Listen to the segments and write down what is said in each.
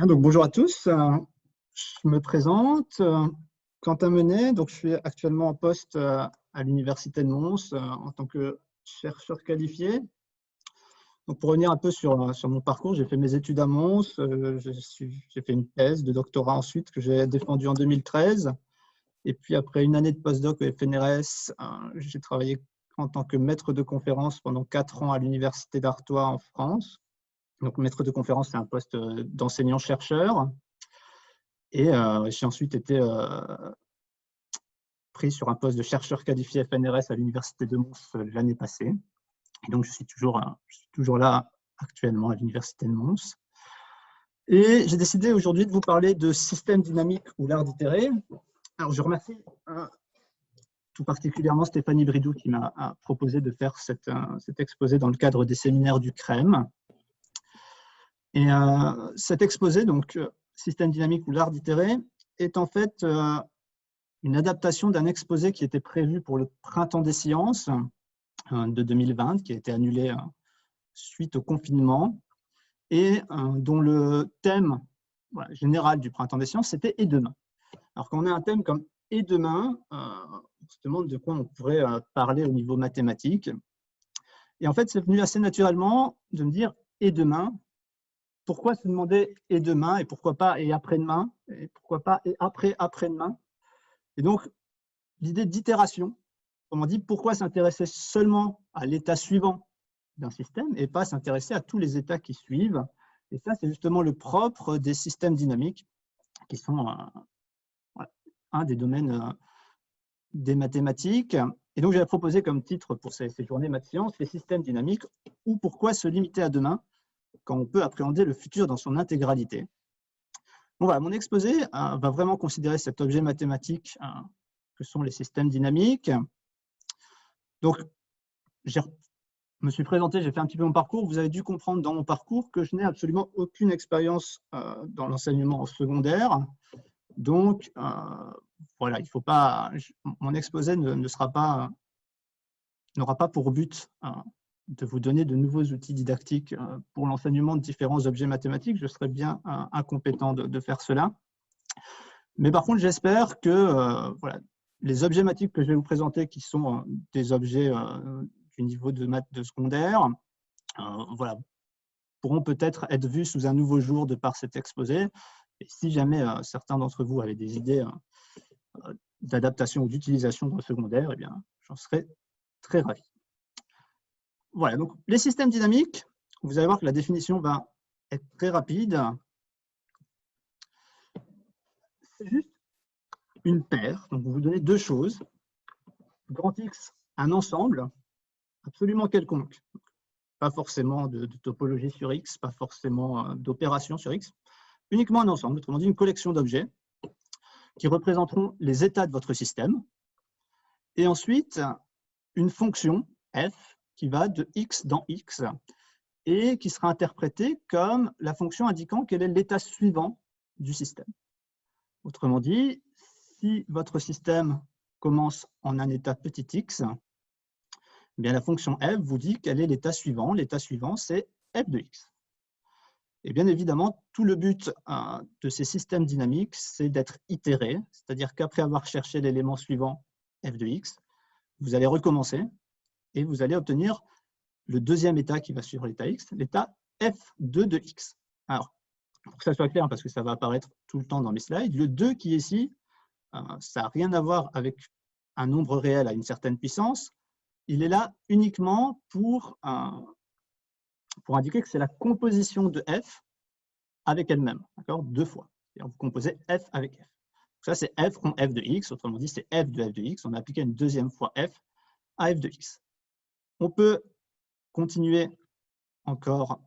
Donc, bonjour à tous, je me présente, Quentin Menet, donc je suis actuellement en poste à l'Université de Mons en tant que chercheur qualifié. Donc, pour revenir un peu sur mon parcours, j'ai fait mes études à Mons, j'ai fait une thèse de doctorat ensuite que j'ai défendue en 2013. Et puis après une année de postdoc au FNRS, j'ai travaillé en tant que maître de conférence pendant 4 ans à l'Université d'Artois en France. Donc, maître de conférence, c'est un poste d'enseignant-chercheur. Et j'ai ensuite été pris sur un poste de chercheur qualifié FNRS à l'Université de Mons l'année passée. Et donc, je suis toujours là actuellement à l'Université de Mons. Et j'ai décidé aujourd'hui de vous parler de système dynamique ou l'art d'itérer. Alors, je remercie tout particulièrement Stéphanie Bridou qui m'a proposé de faire cet exposé dans le cadre des séminaires du CREM. Et cet exposé, donc système dynamique ou l'art d'itérer, est en fait une adaptation d'un exposé qui était prévu pour le Printemps des sciences de 2020, qui a été annulé suite au confinement, et dont le thème général du Printemps des sciences, c'était « Et demain ». Alors, quand on a un thème comme « Et demain », on se demande de quoi on pourrait parler au niveau mathématique. Et en fait, c'est venu assez naturellement de me dire « Et demain ». Pourquoi se demander « Et demain » et pourquoi pas « Et après-demain » et pourquoi pas « Et après-après-demain ». Et donc, l'idée d'itération, comme on dit, pourquoi s'intéresser seulement à l'état suivant d'un système et pas s'intéresser à tous les états qui suivent. Et ça, c'est justement le propre des systèmes dynamiques, qui sont un des domaines des mathématiques. Et donc, j'avais proposé comme titre pour ces journées maths sciences, les systèmes dynamiques, ou pourquoi se limiter à demain quand on peut appréhender le futur dans son intégralité. Bon, voilà, mon exposé va vraiment considérer cet objet mathématique que sont les systèmes dynamiques. Donc, je me suis présenté, j'ai fait un petit peu mon parcours. Vous avez dû comprendre dans mon parcours que je n'ai absolument aucune expérience dans l'enseignement secondaire. Donc, voilà, il faut pas, mon exposé n'aura pas pour but de vous donner de nouveaux outils didactiques pour l'enseignement de différents objets mathématiques. Je serais bien incompétent de faire cela. Mais par contre, j'espère que voilà, les objets mathématiques que je vais vous présenter, qui sont des objets du niveau de maths de secondaire, voilà, pourront peut-être être vus sous un nouveau jour de par cet exposé. Et si jamais certains d'entre vous avaient des idées d'adaptation ou d'utilisation dans le secondaire, eh bien, j'en serais très ravi. Voilà, donc les systèmes dynamiques, vous allez voir que la définition va être très rapide. C'est juste une paire, donc vous vous donnez deux choses. Grand X, un ensemble absolument quelconque. Pas forcément de topologie sur X, pas forcément d'opération sur X, uniquement un ensemble, autrement dit une collection d'objets qui représenteront les états de votre système. Et ensuite, une fonction f qui va de x dans x et qui sera interprétée comme la fonction indiquant quel est l'état suivant du système. Autrement dit, si votre système commence en un état petit x, eh bien la fonction f vous dit quel est l'état suivant. L'état suivant, c'est f de x. Et bien évidemment, tout le but de ces systèmes dynamiques, c'est d'être itéré, c'est-à-dire qu'après avoir cherché l'élément suivant, f de x, vous allez recommencer et vous allez obtenir le deuxième état qui va suivre l'état x, l'état f2 de x. Alors, pour que ça soit clair, parce que ça va apparaître tout le temps dans mes slides, le 2 qui est ici, ça n'a rien à voir avec un nombre réel à une certaine puissance. Il est là uniquement pour indiquer que c'est la composition de f avec elle-même, d'accord, deux fois. Vous composez f avec f. Ça, c'est f rond f de x, autrement dit, c'est f de x. On a appliqué une deuxième fois f à f de x. On peut continuer encore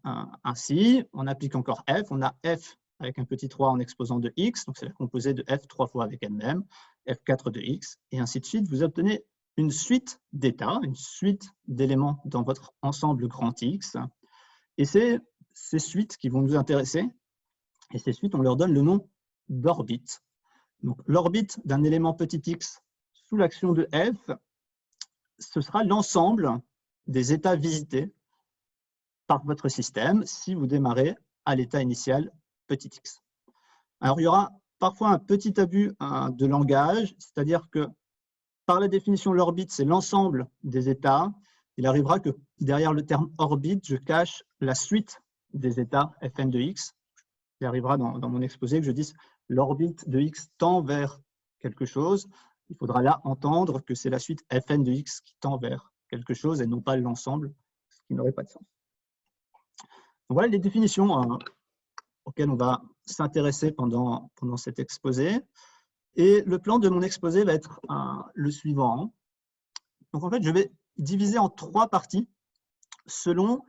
ainsi. On applique encore f. On a f avec un petit 3 en exposant de x, donc c'est la composée de f 3 fois avec elle-même, f4 de x, et ainsi de suite. Vous obtenez une suite d'états, une suite d'éléments dans votre ensemble grand X. Et c'est ces suites qui vont nous intéresser. Et ces suites, on leur donne le nom d'orbite. Donc, l'orbite d'un élément petit x sous l'action de f, ce sera l'ensemble des états visités par votre système si vous démarrez à l'état initial petit x. Alors, il y aura parfois un petit abus de langage, c'est-à-dire que par la définition, l'orbite, c'est l'ensemble des états. Il arrivera que derrière le terme orbite, je cache la suite des états Fn de x. Il arrivera dans mon exposé que je dise l'orbite de x tend vers quelque chose. Il faudra là entendre que c'est la suite Fn de x qui tend vers quelque chose et non pas l'ensemble, ce qui n'aurait pas de sens. Donc voilà les définitions auxquelles on va s'intéresser pendant cet exposé. Et le plan de mon exposé va être le suivant. Donc en fait, je vais diviser en 3 parties selon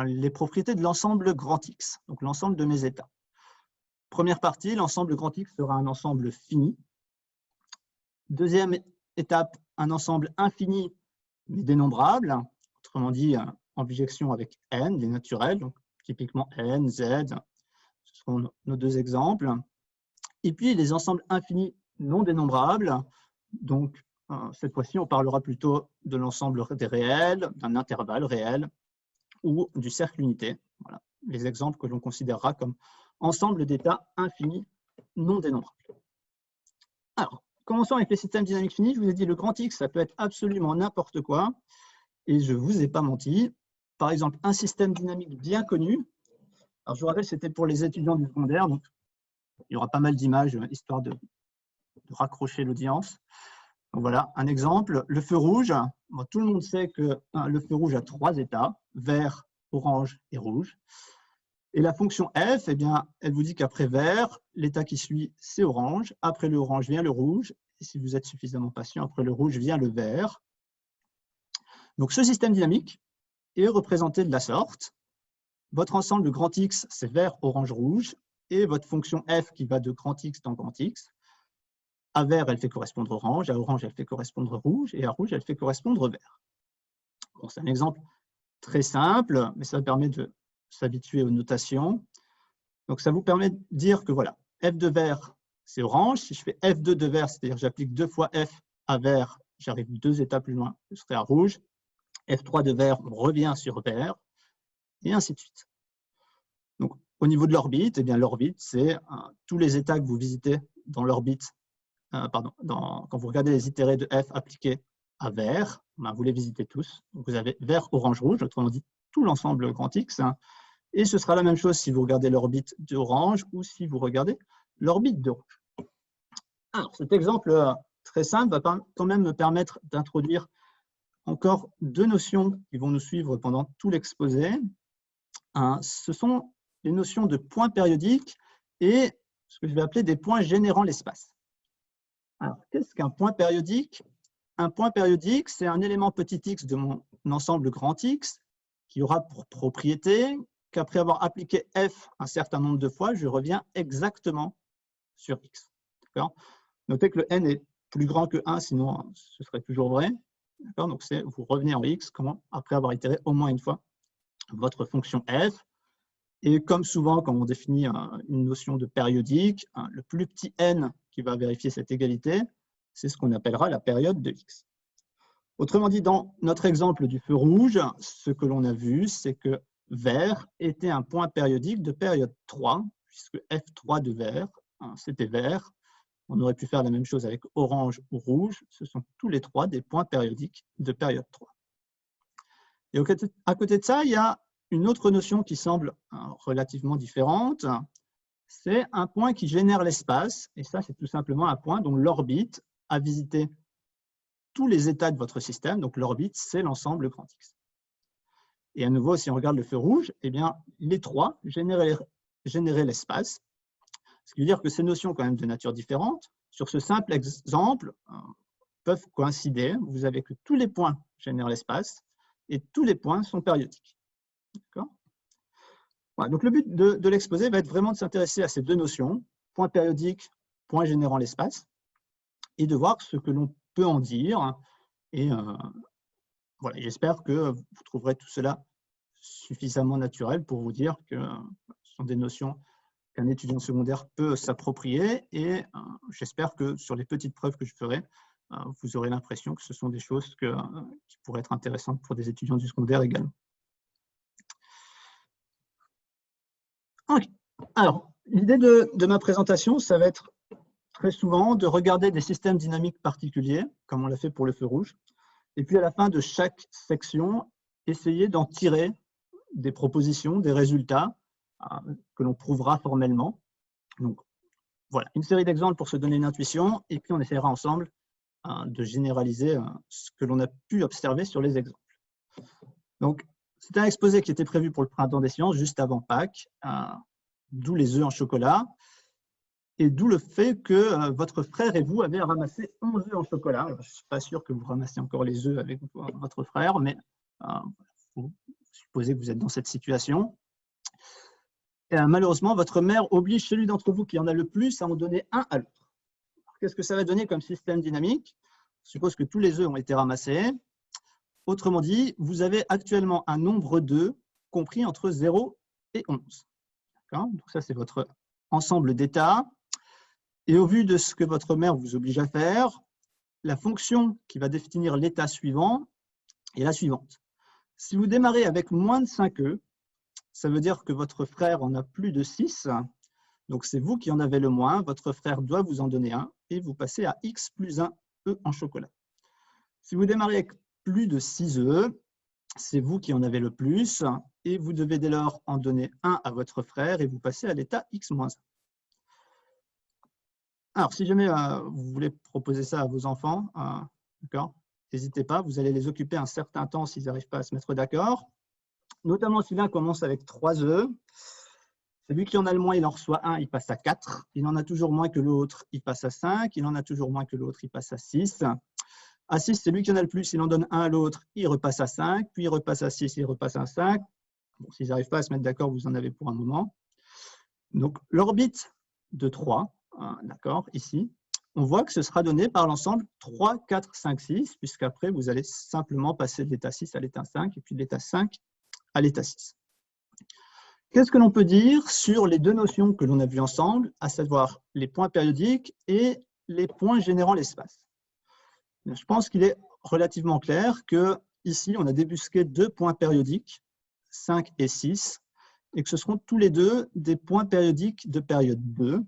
les propriétés de l'ensemble grand X, donc l'ensemble de mes états. Première partie, l'ensemble grand X sera un ensemble fini. Deuxième étape, un ensemble infini mais dénombrable, autrement dit en bijection avec n, des naturels, donc typiquement n, z, ce seront nos 2 exemples. Et puis les ensembles infinis non dénombrables, donc cette fois-ci on parlera plutôt de l'ensemble des réels, d'un intervalle réel ou du cercle unité. Voilà les exemples que l'on considérera comme ensemble d'états infinis non dénombrables. Alors, commençons avec les systèmes dynamiques finis. Je vous ai dit, le grand X, ça peut être absolument n'importe quoi. Et je ne vous ai pas menti. Par exemple, un système dynamique bien connu. Alors, je vous rappelle, c'était pour les étudiants du secondaire. Donc, il y aura pas mal d'images, histoire de raccrocher l'audience. Donc, voilà, un exemple. Le feu rouge. Bon, tout le monde sait que le feu rouge a 3 états, vert, orange et rouge. Et la fonction f, eh bien, elle vous dit qu'après vert, l'état qui suit, c'est orange. Après le orange vient le rouge. Et si vous êtes suffisamment patient, après le rouge vient le vert. Donc, ce système dynamique est représenté de la sorte. Votre ensemble de grand X, c'est vert, orange, rouge. Et votre fonction f qui va de grand X dans grand X. À vert, elle fait correspondre orange. À orange, elle fait correspondre rouge. Et à rouge, elle fait correspondre vert. Bon, c'est un exemple très simple, mais ça permet de s'habituer aux notations. Donc, ça vous permet de dire que voilà, f de vert, c'est orange. Si je fais f2 de vert, c'est-à-dire j'applique 2 fois f à vert, j'arrive 2 états plus loin, je serai à rouge. f3 de vert, on revient sur vert, et ainsi de suite. Donc, au niveau de l'orbite, eh bien l'orbite, c'est tous les états que vous visitez dans l'orbite, quand vous regardez les itérés de f appliqués à vert, ben, vous les visitez tous. Donc, vous avez vert, orange, rouge, autrement dit, tout l'ensemble grand X. Et ce sera la même chose si vous regardez l'orbite d'orange ou si vous regardez l'orbite de rouge. Alors, cet exemple très simple va quand même me permettre d'introduire encore 2 notions qui vont nous suivre pendant tout l'exposé. Ce sont les notions de points périodiques et ce que je vais appeler des points générant l'espace. Alors, qu'est-ce qu'un point périodique? Un point périodique, c'est un élément petit x de mon ensemble grand X qui aura pour propriété qu'après avoir appliqué f un certain nombre de fois, je reviens exactement sur x. Notez que le n est plus grand que 1, sinon ce serait toujours vrai. Donc, vous revenez en x après avoir itéré au moins une fois votre fonction f. Et comme souvent, quand on définit une notion de périodique, le plus petit n qui va vérifier cette égalité, c'est ce qu'on appellera la période de x. Autrement dit, dans notre exemple du feu rouge, ce que l'on a vu, c'est que vert était un point périodique de période 3, puisque f3 de vert, c'était vert. On aurait pu faire la même chose avec orange ou rouge. Ce sont tous les 3 des points périodiques de période 3. Et à côté de ça, il y a une autre notion qui semble relativement différente. C'est un point qui génère l'espace. Et ça, c'est tout simplement un point dont l'orbite a visité tous les états de votre système. Donc, l'orbite, c'est l'ensemble grand X. Et à nouveau, si on regarde le feu rouge, eh bien, les 3 généraient l'espace. Ce qui veut dire que ces notions, quand même de nature différente, sur ce simple exemple, peuvent coïncider. Vous avez que tous les points génèrent l'espace et tous les points sont périodiques. Voilà, donc le but de l'exposé va être vraiment de s'intéresser à ces 2 notions, point périodique, point générant l'espace, et de voir ce que l'on peut en dire. Et voilà, j'espère que vous trouverez tout cela suffisamment naturel pour vous dire que ce sont des notions qu'un étudiant secondaire peut s'approprier. Et j'espère que sur les petites preuves que je ferai, vous aurez l'impression que ce sont des choses qui pourraient être intéressantes pour des étudiants du secondaire également. Okay. Alors, L'idée de ma présentation, ça va être très souvent de regarder des systèmes dynamiques particuliers, comme on l'a fait pour le feu rouge, et puis à la fin de chaque section, essayer d'en tirer des propositions, des résultats que l'on prouvera formellement. Donc, voilà, une série d'exemples pour se donner une intuition, et puis on essaiera ensemble de généraliser ce que l'on a pu observer sur les exemples. Donc, c'est un exposé qui était prévu pour le printemps des sciences, juste avant Pâques, d'où les œufs en chocolat, et d'où le fait que votre frère et vous avez ramassé 11 œufs en chocolat. Alors, je ne suis pas sûr que vous ramassiez encore les œufs avec votre frère, mais il faut supposer que vous êtes dans cette situation. Et, malheureusement, votre mère oblige celui d'entre vous qui en a le plus à en donner un à l'autre. Qu'est-ce que ça va donner comme système dynamique? Je suppose que tous les œufs ont été ramassés. Autrement dit, vous avez actuellement un nombre d'œufs compris entre 0 et 11. Donc ça, c'est votre ensemble d'états. Et au vu de ce que votre mère vous oblige à faire, la fonction qui va définir l'état suivant est la suivante. Si vous démarrez avec moins de 5 œufs, ça veut dire que votre frère en a plus de 6. Donc c'est vous qui en avez le moins. Votre frère doit vous en donner un et vous passez à x plus 1 œufs en chocolat. Si vous démarrez avec plus de 6 œufs, c'est vous qui en avez le plus et vous devez dès lors en donner un à votre frère et vous passez à l'état x-1. Alors, si jamais vous voulez proposer ça à vos enfants, n'hésitez pas, vous allez les occuper un certain temps s'ils n'arrivent pas à se mettre d'accord. Notamment si l'un commence avec 3 œufs, celui qui en a le moins, il en reçoit 1, il passe à 4. Il en a toujours moins que l'autre, il passe à 5. Il en a toujours moins que l'autre, il passe à 6. À 6, c'est lui qui en a le plus, il en donne un à l'autre, il repasse à 5, puis il repasse à 6, il repasse à 5. Bon, s'ils n'arrivent pas à se mettre d'accord, vous en avez pour un moment. Donc, l'orbite de 3, d'accord, ici, on voit que ce sera donné par l'ensemble 3, 4, 5, 6, puisqu'après, vous allez simplement passer de l'état 6 à l'état 5, et puis de l'état 5 à l'état 6. Qu'est-ce que l'on peut dire sur les deux notions que l'on a vues ensemble, à savoir les points périodiques et les points générant l'espace? Je pense qu'il est relativement clair qu'ici, on a débusqué 2 points périodiques, 5 et 6, et que ce seront tous les deux des points périodiques de période 2.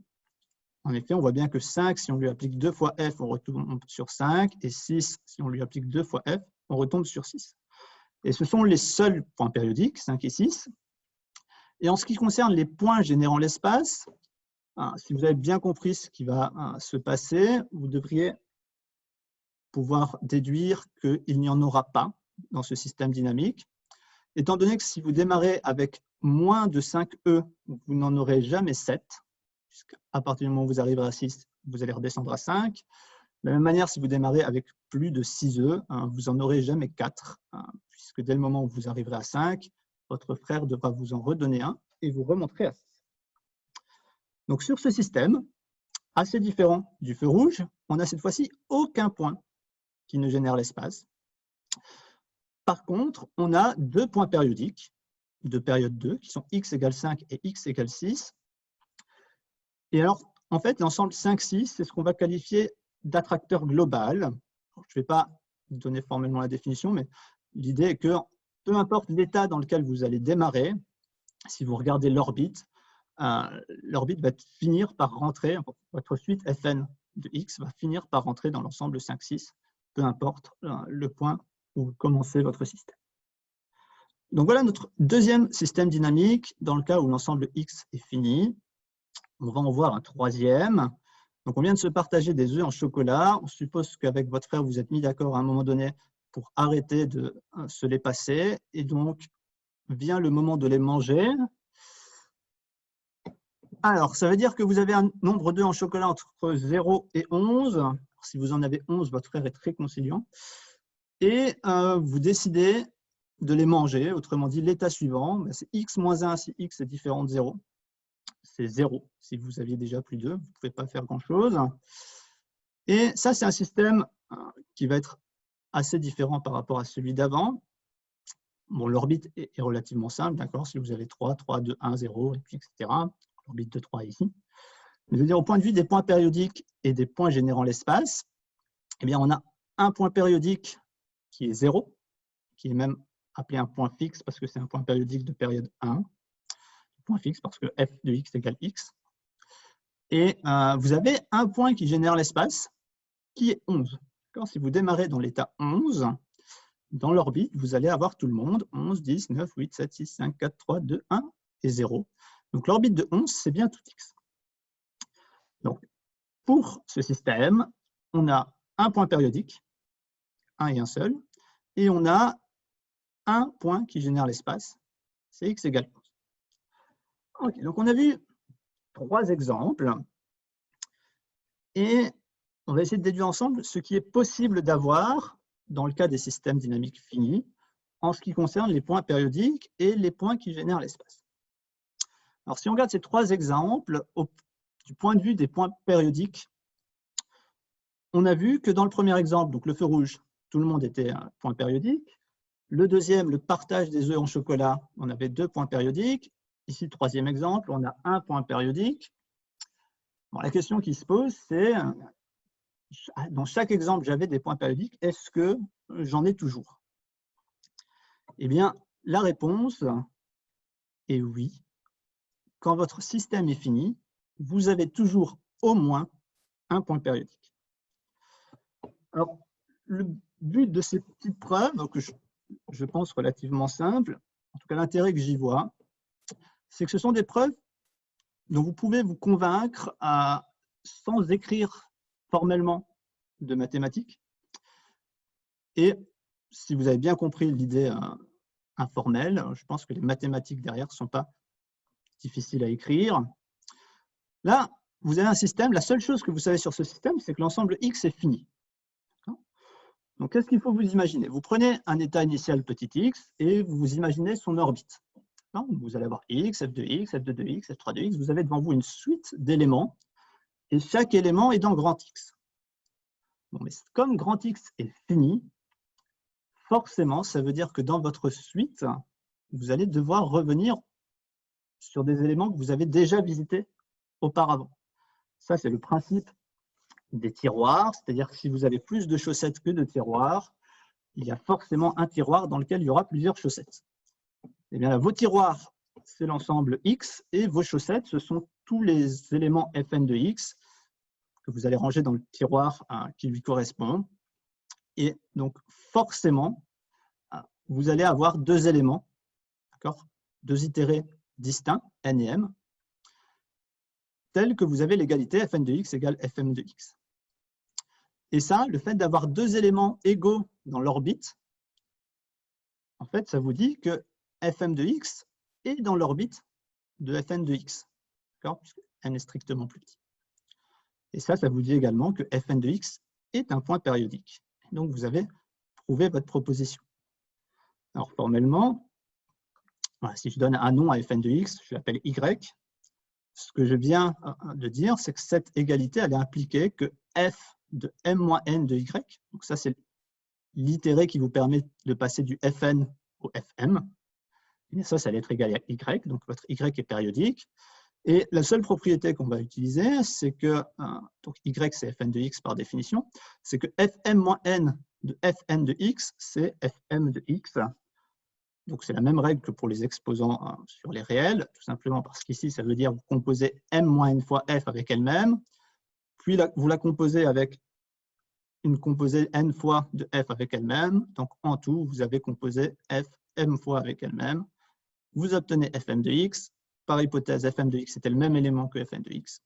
En effet, on voit bien que 5, si on lui applique 2 fois f, on retombe sur 5, et 6, si on lui applique 2 fois f, on retombe sur 6. Et ce sont les seuls points périodiques, 5 et 6. Et en ce qui concerne les points générant l'espace, si vous avez bien compris ce qui va se passer, vous devriez pouvoir déduire qu'il n'y en aura pas dans ce système dynamique, étant donné que si vous démarrez avec moins de 5 E, vous n'en aurez jamais 7, puisqu'à partir du moment où vous arriverez à 6, vous allez redescendre à 5. De la même manière, si vous démarrez avec plus de 6 E, vous n'en aurez jamais 4, puisque dès le moment où vous arriverez à 5, votre frère devra vous en redonner un et vous remonterez à 6. Donc sur ce système, assez différent du feu rouge, on n'a cette fois-ci aucun point qui ne génère l'espace. Par contre, on a 2 points périodiques de période 2 qui sont x égale 5 et x égale 6. Et alors, en fait, l'ensemble 5, 6, c'est ce qu'on va qualifier d'attracteur global. Je ne vais pas donner formellement la définition, mais l'idée est que peu importe l'état dans lequel vous allez démarrer, si vous regardez l'orbite va finir par rentrer, votre suite Fn de x va finir par rentrer dans l'ensemble 5, 6, peu importe le point où vous commencez votre système. Donc voilà notre deuxième système dynamique dans le cas où l'ensemble x est fini. On va en voir un troisième. Donc on vient de se partager des œufs en chocolat. On suppose qu'avec votre frère, vous êtes mis d'accord à un moment donné pour arrêter de se les passer. Et donc vient le moment de les manger. Alors, ça veut dire que vous avez un nombre d'œufs en chocolat entre 0 et 11. Si vous en avez 11, votre frère est très conciliant. Et vous décidez de les manger. Autrement dit, l'état suivant, c'est x moins 1 si x est différent de 0. C'est 0. Si vous aviez déjà plus d'œufs, vous ne pouvez pas faire grand-chose. Et ça, c'est un système qui va être assez différent par rapport à celui d'avant. Bon, l'orbite est relativement simple, d'accord. Si vous avez 3, 3, 2, 1, 0, et puis etc. L'orbite de 3 ici. Mais je veux dire, au point de vue des points périodiques et des points générant l'espace, eh bien, on a un point périodique qui est 0, qui est même appelé un point fixe parce que c'est un point périodique de période 1. Point fixe parce que f de x égale x. Et vous avez un point qui génère l'espace, qui est 11. Si vous démarrez dans l'état 11, dans l'orbite, vous allez avoir tout le monde, 11, 10, 9, 8, 7, 6, 5, 4, 3, 2, 1 et 0. Donc l'orbite de 11, c'est bien tout x. Donc, pour ce système, on a un point périodique, un et un seul, et on a un point qui génère l'espace, c'est x égale 11. Okay, donc on a vu 3 exemples, et on va essayer de déduire ensemble ce qui est possible d'avoir dans le cas des systèmes dynamiques finis, en ce qui concerne les points périodiques et les points qui génèrent l'espace. Alors, si on regarde ces 3 exemples, du point de vue des points périodiques, on a vu que dans le premier exemple, donc le feu rouge, tout le monde était un point périodique. Le deuxième, le partage des œufs en chocolat, on avait 2 points périodiques. Ici, le troisième exemple, on a un point périodique. Bon, la question qui se pose, c'est, dans chaque exemple, j'avais des points périodiques, est-ce que j'en ai toujours? Eh bien, la réponse est oui. Quand votre système est fini, vous avez toujours au moins un point périodique. Alors, le but de ces petites preuves, que je pense relativement simples, en tout cas l'intérêt que j'y vois, c'est que ce sont des preuves dont vous pouvez vous convaincre sans écrire formellement de mathématiques. Et si vous avez bien compris l'idée informelle, je pense que les mathématiques derrière ne sont pas difficiles à écrire. Là, vous avez un système, la seule chose que vous savez sur ce système, c'est que l'ensemble X est fini. Donc, qu'est-ce qu'il faut vous imaginer? Vous prenez un état initial petit x et vous imaginez son orbite. Vous allez avoir x, f de x, f de 2x, f3 de x. Vous avez devant vous une suite d'éléments et chaque élément est dans grand X. Bon, mais comme grand X est fini, forcément, ça veut dire que dans votre suite, vous allez devoir revenir sur des éléments que vous avez déjà visités auparavant. Ça, c'est le principe des tiroirs, c'est-à-dire que si vous avez plus de chaussettes que de tiroirs, il y a forcément un tiroir dans lequel il y aura plusieurs chaussettes. Eh bien, là, vos tiroirs, c'est l'ensemble X, et vos chaussettes, ce sont tous les éléments Fn de X que vous allez ranger dans le tiroir qui lui correspond. Et donc, forcément, vous allez avoir 2 éléments, 2 itérés distincts, n et m, tels que vous avez l'égalité Fn de X égale Fm de X. Et ça, le fait d'avoir 2 éléments égaux dans l'orbite, en fait, ça vous dit que Fm de X est dans l'orbite de Fn de X, puisque n est strictement plus petit. Et ça vous dit également que Fn de X est un point périodique. Donc, vous avez prouvé votre proposition. Alors, formellement, voilà, si je donne un nom à Fn de X, je l'appelle Y. Ce que je viens de dire, c'est que cette égalité, elle est impliquée que F de m-n de Y, donc ça, c'est l'itéré qui vous permet de passer du Fn au Fm. Et ça va être égal à Y, donc votre Y est périodique. Et la seule propriété qu'on va utiliser, c'est que, donc Y c'est Fn de X par définition, c'est que Fm-n de Fn de X, c'est Fm de X. Donc c'est la même règle que pour les exposants sur les réels, tout simplement parce qu'ici, ça veut dire vous composez m-n fois f avec elle-même, puis vous la composez avec une composée n fois de f avec elle-même, donc en tout, vous avez composé f m fois avec elle-même, vous obtenez Fm de X, par hypothèse, Fm de X était le même élément que Fn de X,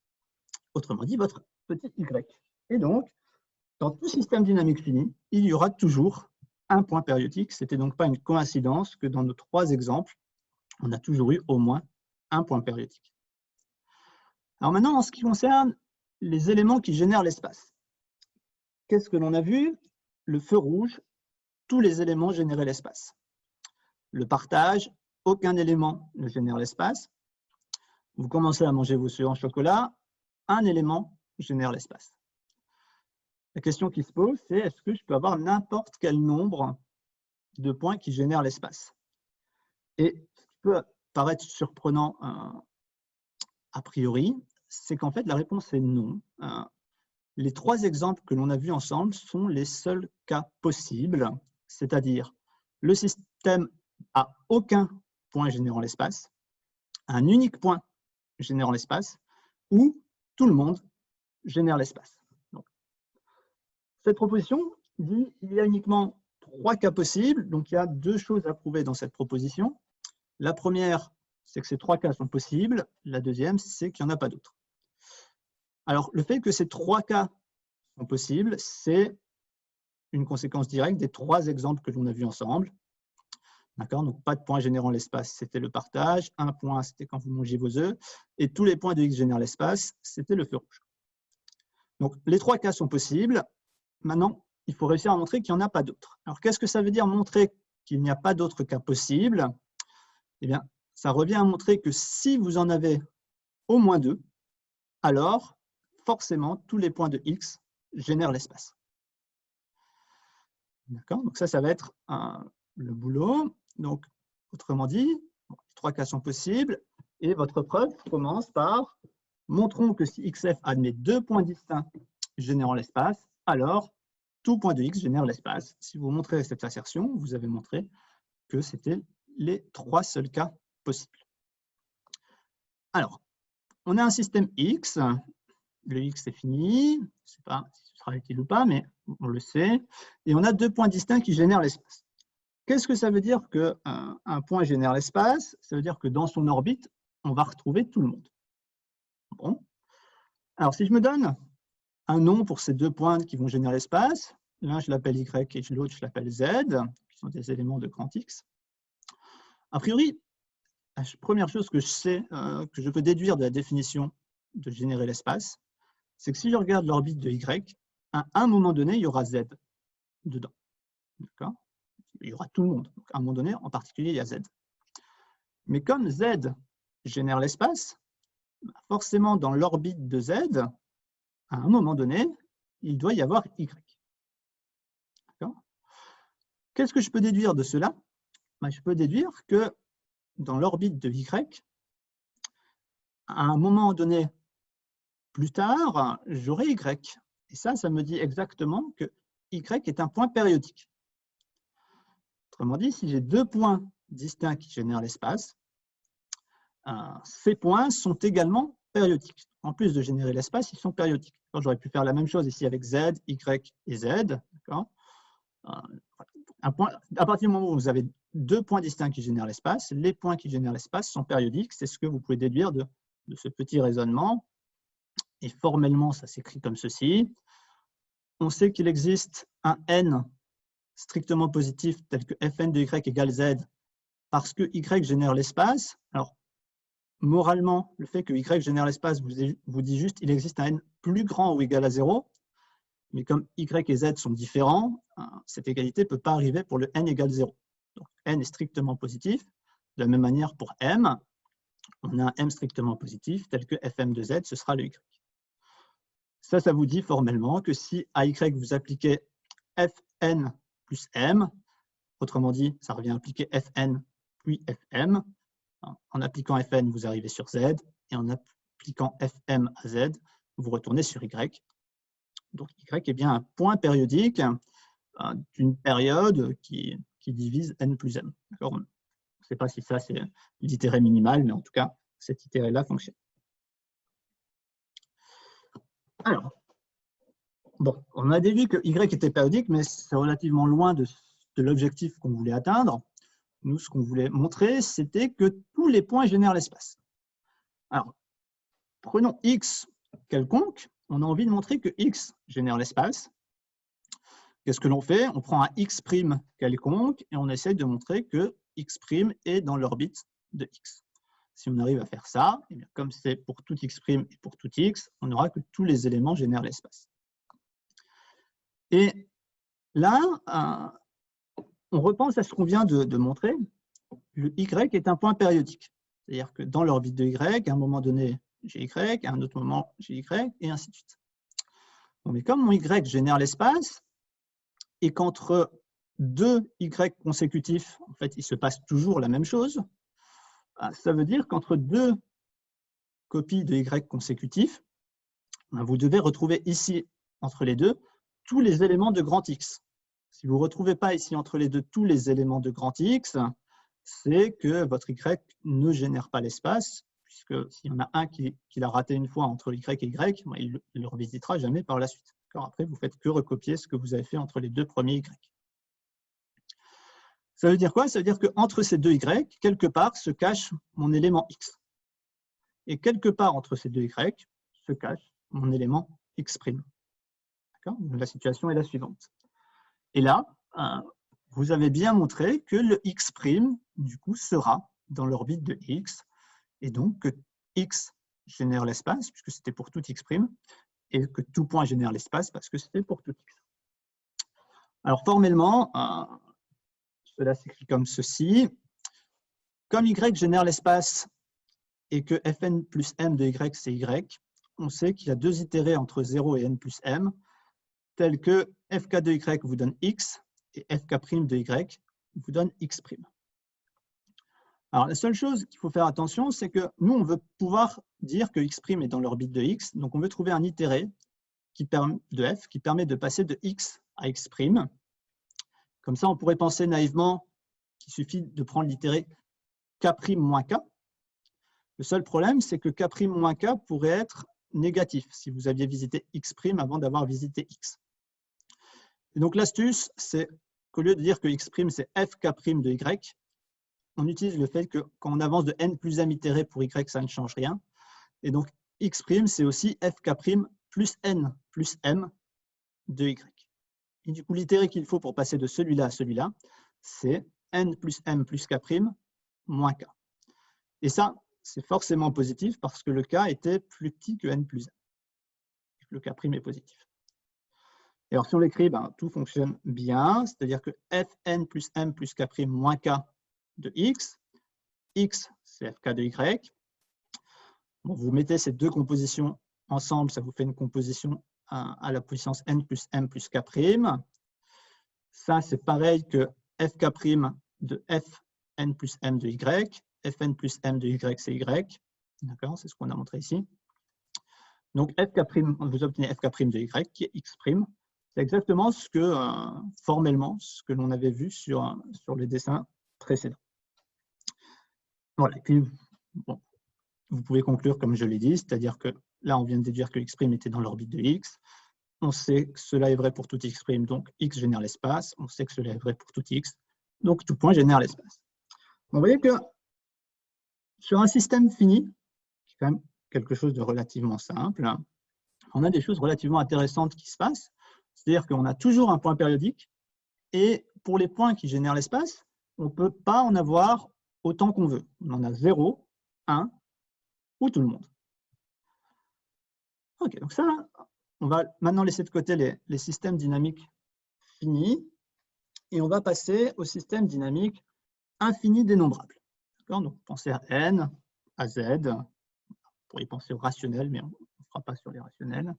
autrement dit, votre petit Y. Et donc, dans tout système dynamique fini, il y aura toujours un point périodique. Ce n'était donc pas une coïncidence que dans nos 3 exemples, on a toujours eu au moins un point périodique. Alors maintenant, en ce qui concerne les éléments qui génèrent l'espace, qu'est-ce que l'on a vu? Le feu rouge, tous les éléments généraient l'espace. Le partage, aucun élément ne génère l'espace. Vous commencez à manger vos œufs en chocolat, un élément génère l'espace. La question qui se pose, c'est est-ce que je peux avoir n'importe quel nombre de points qui génèrent l'espace? Et ce qui peut paraître surprenant a priori, c'est qu'en fait la réponse est non. Les 3 exemples que l'on a vus ensemble sont les seuls cas possibles, c'est-à-dire le système a aucun point générant l'espace, un unique point générant l'espace, ou tout le monde génère l'espace. Cette proposition dit qu'il y a uniquement 3 cas possibles, donc il y a 2 choses à prouver dans cette proposition. La première, c'est que ces 3 cas sont possibles. La deuxième, c'est qu'il n'y en a pas d'autres. Alors, le fait que ces 3 cas sont possibles, c'est une conséquence directe des 3 exemples que l'on a vus ensemble. D'accord? Donc, pas de point générant l'espace, c'était le partage. Un point, c'était quand vous mangez vos œufs. Et tous les points de X génèrent l'espace, c'était le feu rouge. Donc, les 3 cas sont possibles. Maintenant, il faut réussir à montrer qu'il n'y en a pas d'autres. Alors, qu'est-ce que ça veut dire montrer qu'il n'y a pas d'autres cas possibles? Eh bien, ça revient à montrer que si vous en avez au moins 2, alors, forcément, tous les points de X génèrent l'espace. D'accord? Donc, ça va être le boulot. Donc, autrement dit, les 3 cas sont possibles. Et votre preuve commence par « Montrons que si XF admet 2 points distincts générant l'espace, alors tout point de X génère l'espace. » Si vous montrez cette assertion, vous avez montré que c'était les 3 seuls cas possibles. Alors, on a un système X. Le X est fini. Je ne sais pas si ce sera utile ou pas, mais on le sait. Et on a 2 points distincts qui génèrent l'espace. Qu'est-ce que ça veut dire qu'un point génère l'espace? Ça veut dire que dans son orbite, on va retrouver tout le monde. Bon. Alors, si je me donne un nom pour ces 2 points qui vont générer l'espace, l'un je l'appelle Y et l'autre je l'appelle Z, qui sont des éléments de grand X. A priori, la première chose que je sais, que je peux déduire de la définition de générer l'espace, c'est que si je regarde l'orbite de Y, à un moment donné, il y aura Z dedans. D'accord? Il y aura tout le monde. Donc, à un moment donné, en particulier, il y a Z. Mais comme Z génère l'espace, forcément, dans l'orbite de Z, à un moment donné, il doit y avoir Y. Qu'est-ce que je peux déduire de cela? Je peux déduire que dans l'orbite de Y, à un moment donné, plus tard, j'aurai Y. Et ça me dit exactement que Y est un point périodique. Autrement dit, si j'ai 2 points distincts qui génèrent l'espace, ces points sont également périodiques. En plus de générer l'espace, ils sont périodiques. J'aurais pu faire la même chose ici avec Z, Y et Z. À partir du moment où vous avez 2 points distincts qui génèrent l'espace, les points qui génèrent l'espace sont périodiques. C'est ce que vous pouvez déduire de ce petit raisonnement. Et formellement, ça s'écrit comme ceci. On sait qu'il existe un n strictement positif tel que Fn de Y égale Z parce que Y génère l'espace. Alors, moralement, le fait que Y génère l'espace vous dit juste qu'il existe un n plus grand ou égal à 0. Mais comme Y et Z sont différents, cette égalité ne peut pas arriver pour le n égale 0. Donc, n est strictement positif. De la même manière, pour m, on a un m strictement positif, tel que Fm de Z, ce sera le Y. Ça vous dit formellement que si à Y, vous appliquez Fn plus m, autrement dit, ça revient à appliquer Fn puis Fm. En appliquant Fn, vous arrivez sur Z, et en appliquant Fm à Z, vous retournez sur Y. Donc, Y est bien un point périodique d'une période qui divise n plus m. On ne sait pas si ça, c'est l'itéré minimal, mais en tout cas, cet itéré-là fonctionne. Alors, bon, on a déduit que Y était périodique, mais c'est relativement loin de l'objectif qu'on voulait atteindre. Nous, ce qu'on voulait montrer, c'était que tous les points génèrent l'espace. Alors, prenons X quelconque. On a envie de montrer que X génère l'espace. Qu'est-ce que l'on fait? On prend un X' quelconque et on essaie de montrer que X' est dans l'orbite de X. Si on arrive à faire ça, eh bien, comme c'est pour tout X' et pour tout X, on aura que tous les éléments génèrent l'espace. Et là, on repense à ce qu'on vient de montrer. Le Y est un point périodique. C'est-à-dire que dans l'orbite de Y, à un moment donné, j'ai Y, à un autre moment, j'ai Y, et ainsi de suite. Bon, mais comme mon Y génère l'espace, et qu'entre 2 Y consécutifs, en fait, il se passe toujours la même chose, ça veut dire qu'entre 2 copies de Y consécutifs, vous devez retrouver ici, entre les deux, tous les éléments de grand X. Si vous ne retrouvez pas ici, entre les deux, tous les éléments de grand X, c'est que votre Y ne génère pas l'espace, puisque s'il y en a un qui l'a raté une fois entre Y et Y, il ne le revisitera jamais par la suite. Après, vous ne faites que recopier ce que vous avez fait entre les deux premiers Y. Ça veut dire quoi? Ça veut dire qu'entre ces deux Y, quelque part, se cache mon élément X. Et quelque part entre ces deux Y se cache mon élément X'. La situation est la suivante. Et là, vous avez bien montré que le X', du coup, sera dans l'orbite de X, et donc que X génère l'espace, puisque c'était pour tout X', et que tout point génère l'espace, parce que c'était pour tout X. Alors, formellement, cela s'écrit comme ceci. Comme Y génère l'espace et que Fn plus m de Y, c'est Y, on sait qu'il y a deux itérés entre 0 et n plus m, tels que Fk de Y vous donne X et Fk' de Y vous donne X'. Alors, la seule chose qu'il faut faire attention, c'est que nous, on veut pouvoir dire que X' est dans l'orbite de X, donc on veut trouver un itéré de F qui permet de passer de X à X'. Comme ça, on pourrait penser naïvement qu'il suffit de prendre l'itéré K' moins K. Le seul problème, c'est que K' moins K pourrait être négatif si vous aviez visité X' avant d'avoir visité X. Et donc, l'astuce, c'est qu'au lieu de dire que X' c'est Fk' de Y, on utilise le fait que quand on avance de n plus m itérés pour Y, ça ne change rien. Et donc, X', c'est aussi Fk' plus n plus m de Y. Et du coup, l'itéré qu'il faut pour passer de celui-là à celui-là, c'est n plus m plus K' moins K. Et ça, c'est forcément positif parce que le K était plus petit que n plus m. Le K' est positif. Et alors, si on l'écrit, tout fonctionne bien, c'est-à-dire que Fn plus m plus K' moins K de X, X, c'est Fk de Y. Bon, vous mettez ces deux compositions ensemble, ça vous fait une composition à la puissance n plus m plus K'. Ça, c'est pareil que Fk' de Fn plus m de Y. Fn plus m de Y, c'est Y. D'accord, c'est ce qu'on a montré ici. Donc, vous obtenez Fk' de Y, qui est X'. C'est exactement ce que, formellement, ce que l'on avait vu sur les dessins précédents. Voilà, et puis, bon, vous pouvez conclure comme je l'ai dit, c'est-à-dire que là, on vient de déduire que X' était dans l'orbite de X. On sait que cela est vrai pour tout X', donc X génère l'espace. On sait que cela est vrai pour tout X, donc tout point génère l'espace. Vous voyez que sur un système fini, qui est quand même quelque chose de relativement simple, on a des choses relativement intéressantes qui se passent. C'est-à-dire qu'on a toujours un point périodique, et pour les points qui génèrent l'espace, on ne peut pas en avoir autant qu'on veut. On en a 0, 1 ou tout le monde. Ok, donc ça, on va maintenant laisser de côté les systèmes dynamiques finis, et on va passer au système dynamique infini dénombrable. Donc, pensez à n, à z, on pourrait penser au rationnel, mais on ne fera pas sur les rationnels.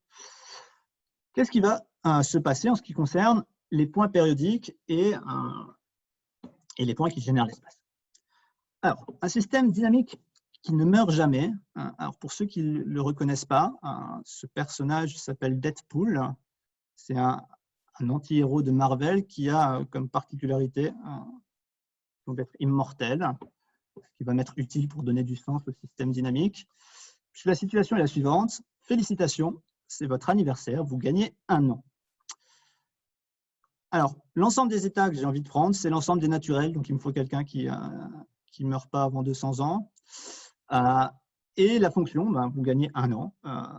Qu'est-ce qui va se passer en ce qui concerne les points périodiques et les points qui génèrent l'espace? Alors, un système dynamique qui ne meurt jamais. Alors, pour ceux qui ne le reconnaissent pas, ce personnage s'appelle Deadpool. C'est un anti-héros de Marvel qui a comme particularité d'être immortel, ce qui va m'être utile pour donner du sens au système dynamique. Puis la situation est la suivante. Félicitations, c'est votre anniversaire, vous gagnez 1 an. Alors, l'ensemble des états que j'ai envie de prendre, c'est l'ensemble des naturels, donc il me faut quelqu'un qui ne meurt pas avant 200 ans. Et la fonction, vous gagnez 1 an,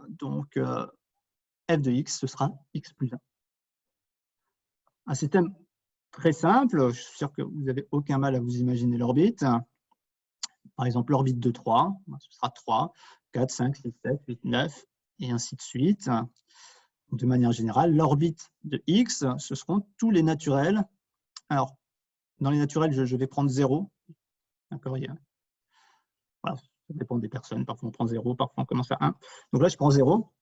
donc f de x, ce sera x plus 1. Un système très simple, je suis sûr que vous n'avez aucun mal à vous imaginer l'orbite. Par exemple, l'orbite de 3, ce sera 3, 4, 5, 6, 7, 8, 9, et ainsi de suite. De manière générale, l'orbite de X, ce seront tous les naturels. Alors, dans les naturels, je vais prendre 0. D'accord, voilà, ça dépend des personnes. Parfois, on prend 0, parfois, on commence à 1. Donc là, je prends 0.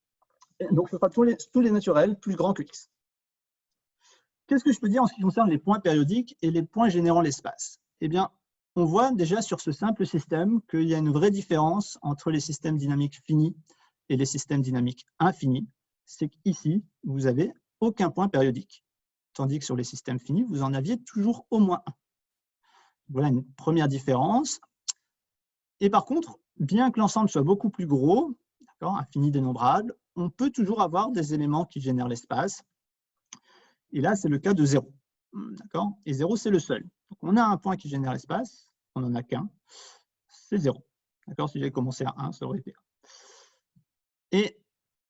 Donc, ce sera tous les naturels plus grands que X. Qu'est-ce que je peux dire en ce qui concerne les points périodiques et les points générant l'espace? Eh bien, on voit déjà sur ce simple système qu'il y a une vraie différence entre les systèmes dynamiques finis et les systèmes dynamiques infinis. C'est qu'ici, vous n'avez aucun point périodique, tandis que sur les systèmes finis, vous en aviez toujours au moins un. Voilà une première différence. Et par contre, bien que l'ensemble soit beaucoup plus gros, infini dénombrable, on peut toujours avoir des éléments qui génèrent l'espace. Et là, c'est le cas de 0. Et 0, c'est le seul. Donc, on a un point qui génère l'espace, on n'en a qu'un, c'est 0. Si j'avais commencé à 1, ça aurait été 1. Et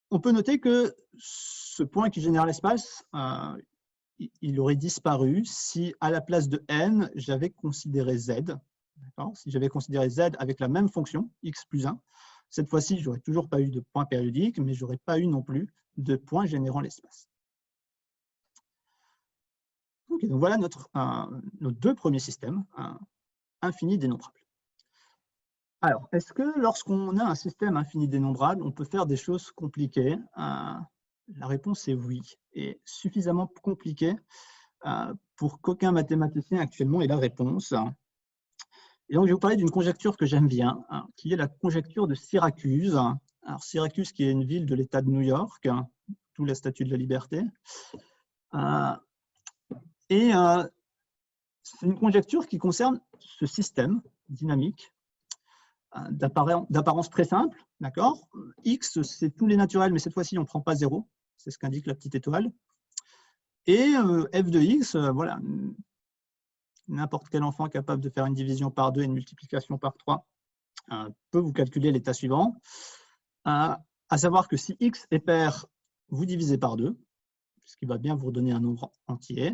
on peut noter que ce point qui génère l'espace, il aurait disparu si, à la place de n, j'avais considéré z. Si j'avais considéré z avec la même fonction, x plus 1, cette fois-ci, je n'aurais toujours pas eu de point périodique, mais je n'aurais pas eu non plus de point générant l'espace. Okay, donc voilà nos deux premiers systèmes, infini dénombrable. Alors, est-ce que lorsqu'on a un système infini dénombrable, on peut faire des choses compliquées? La réponse est oui, et suffisamment compliqué pour qu'aucun mathématicien actuellement ait la réponse. Et donc, je vais vous parler d'une conjecture que j'aime bien, qui est la conjecture de Syracuse. Alors, Syracuse, qui est une ville de l'État de New York, d'où la Statue de la Liberté. Et c'est une conjecture qui concerne ce système dynamique d'apparence très simple, d'accord? X, c'est tous les naturels, mais cette fois-ci, on ne prend pas 0. C'est ce qu'indique la petite étoile. Et f de x, voilà, n'importe quel enfant capable de faire une division par 2 et une multiplication par 3 peut vous calculer l'état suivant, à savoir que si x est pair, vous divisez par 2, ce qui va bien vous redonner un nombre entier.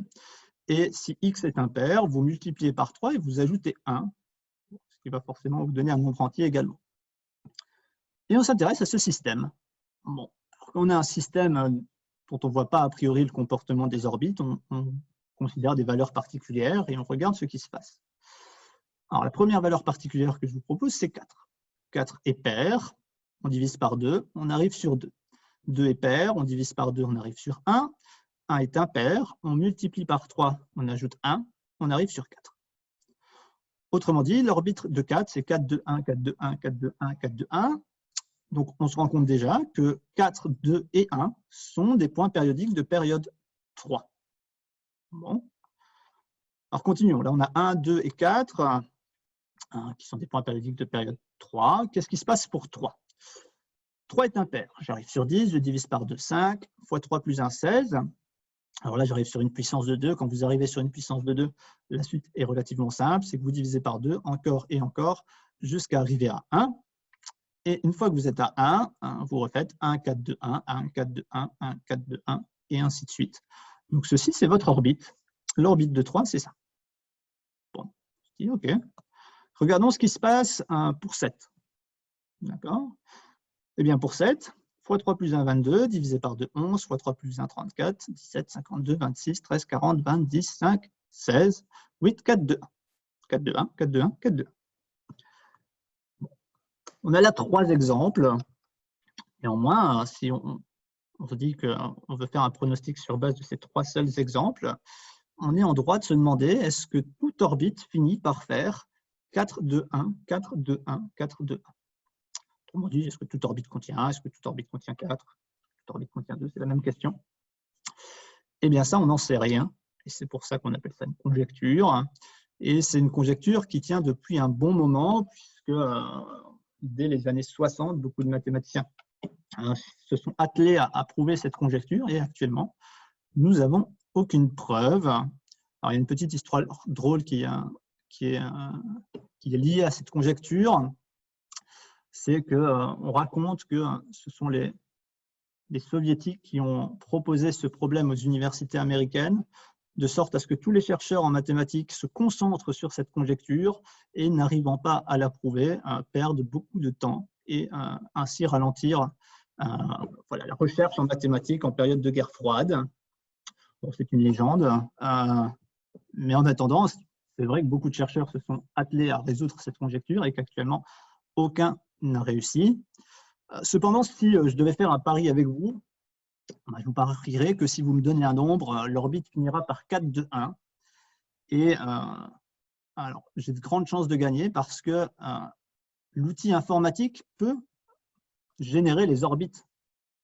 Et si x est impair, vous multipliez par 3 et vous ajoutez 1, ce qui va forcément vous donner un nombre entier également. Et on s'intéresse à ce système. Bon, alors quand on a un système dont on ne voit pas a priori le comportement des orbites, on considère des valeurs particulières et on regarde ce qui se passe. Alors la première valeur particulière que je vous propose, c'est 4. 4 est pair, on divise par 2, on arrive sur 2. 2 est pair, on divise par 2, on arrive sur 1. 1 est impair, on multiplie par 3, on ajoute 1, on arrive sur 4. Autrement dit, l'orbite de 4, c'est 4, 2, 1, 4, 2, 1, 4, 2, 1, 4, 2, 1. Donc, on se rend compte déjà que 4, 2 et 1 sont des points périodiques de période 3. Bon. Alors, continuons. Là, on a 1, 2 et 4 qui sont des points périodiques de période 3. Qu'est-ce qui se passe pour 3 ? 3 est impair. J'arrive sur 10, je divise par 2, 5, fois 3 plus 1, 16. Alors là, j'arrive sur une puissance de 2. Quand vous arrivez sur une puissance de 2, la suite est relativement simple. C'est que vous divisez par 2, encore et encore, jusqu'à arriver à 1. Et une fois que vous êtes à 1, vous refaites 1, 4, 2, 1, 1, 4, 2, 1, 1, 4, 2, 1, et ainsi de suite. Donc, ceci, c'est votre orbite. L'orbite de 3, c'est ça. Bon, je dis OK. Regardons ce qui se passe pour 7. D'accord ? Eh bien, pour 7, fois 3 plus 1, 22, divisé par 2, 11, fois 3 plus 1, 34, 17, 52, 26, 13, 40, 20, 10, 5, 16, 8, 4, 2, 1. 4, 2, 1, 4, 2, 1, 4, 2, 1. On a là 3 exemples. Néanmoins, si on se dit qu'on veut faire un pronostic sur base de ces 3 seuls exemples, on est en droit de se demander est-ce que toute orbite finit par faire 4, 2, 1, 4, 2, 1, 4, 2, 1. Autrement dit, est-ce que toute orbite contient 1, est-ce que toute orbite contient 4, toute orbite contient 2, c'est la même question. Eh bien ça, on n'en sait rien, et c'est pour ça qu'on appelle ça une conjecture. Et c'est une conjecture qui tient depuis un bon moment, puisque dès les années 60, beaucoup de mathématiciens se sont attelés à prouver cette conjecture, et actuellement, nous n'avons aucune preuve. Alors, il y a une petite histoire drôle qui est liée à cette conjecture, c'est qu'on raconte que ce sont les soviétiques qui ont proposé ce problème aux universités américaines, de sorte à ce que tous les chercheurs en mathématiques se concentrent sur cette conjecture et, n'arrivant pas à la prouver, perdent beaucoup de temps et ainsi ralentir voilà, la recherche en mathématiques en période de guerre froide. Bon, c'est une légende, mais en attendant, c'est vrai que beaucoup de chercheurs se sont attelés à résoudre cette conjecture et qu'actuellement, aucun n'a réussi. Cependant, si je devais faire un pari avec vous, je vous parierais que si vous me donnez un nombre, l'orbite finira par 4, 2, 1. Et alors, j'ai de grandes chances de gagner parce que l'outil informatique peut générer les orbites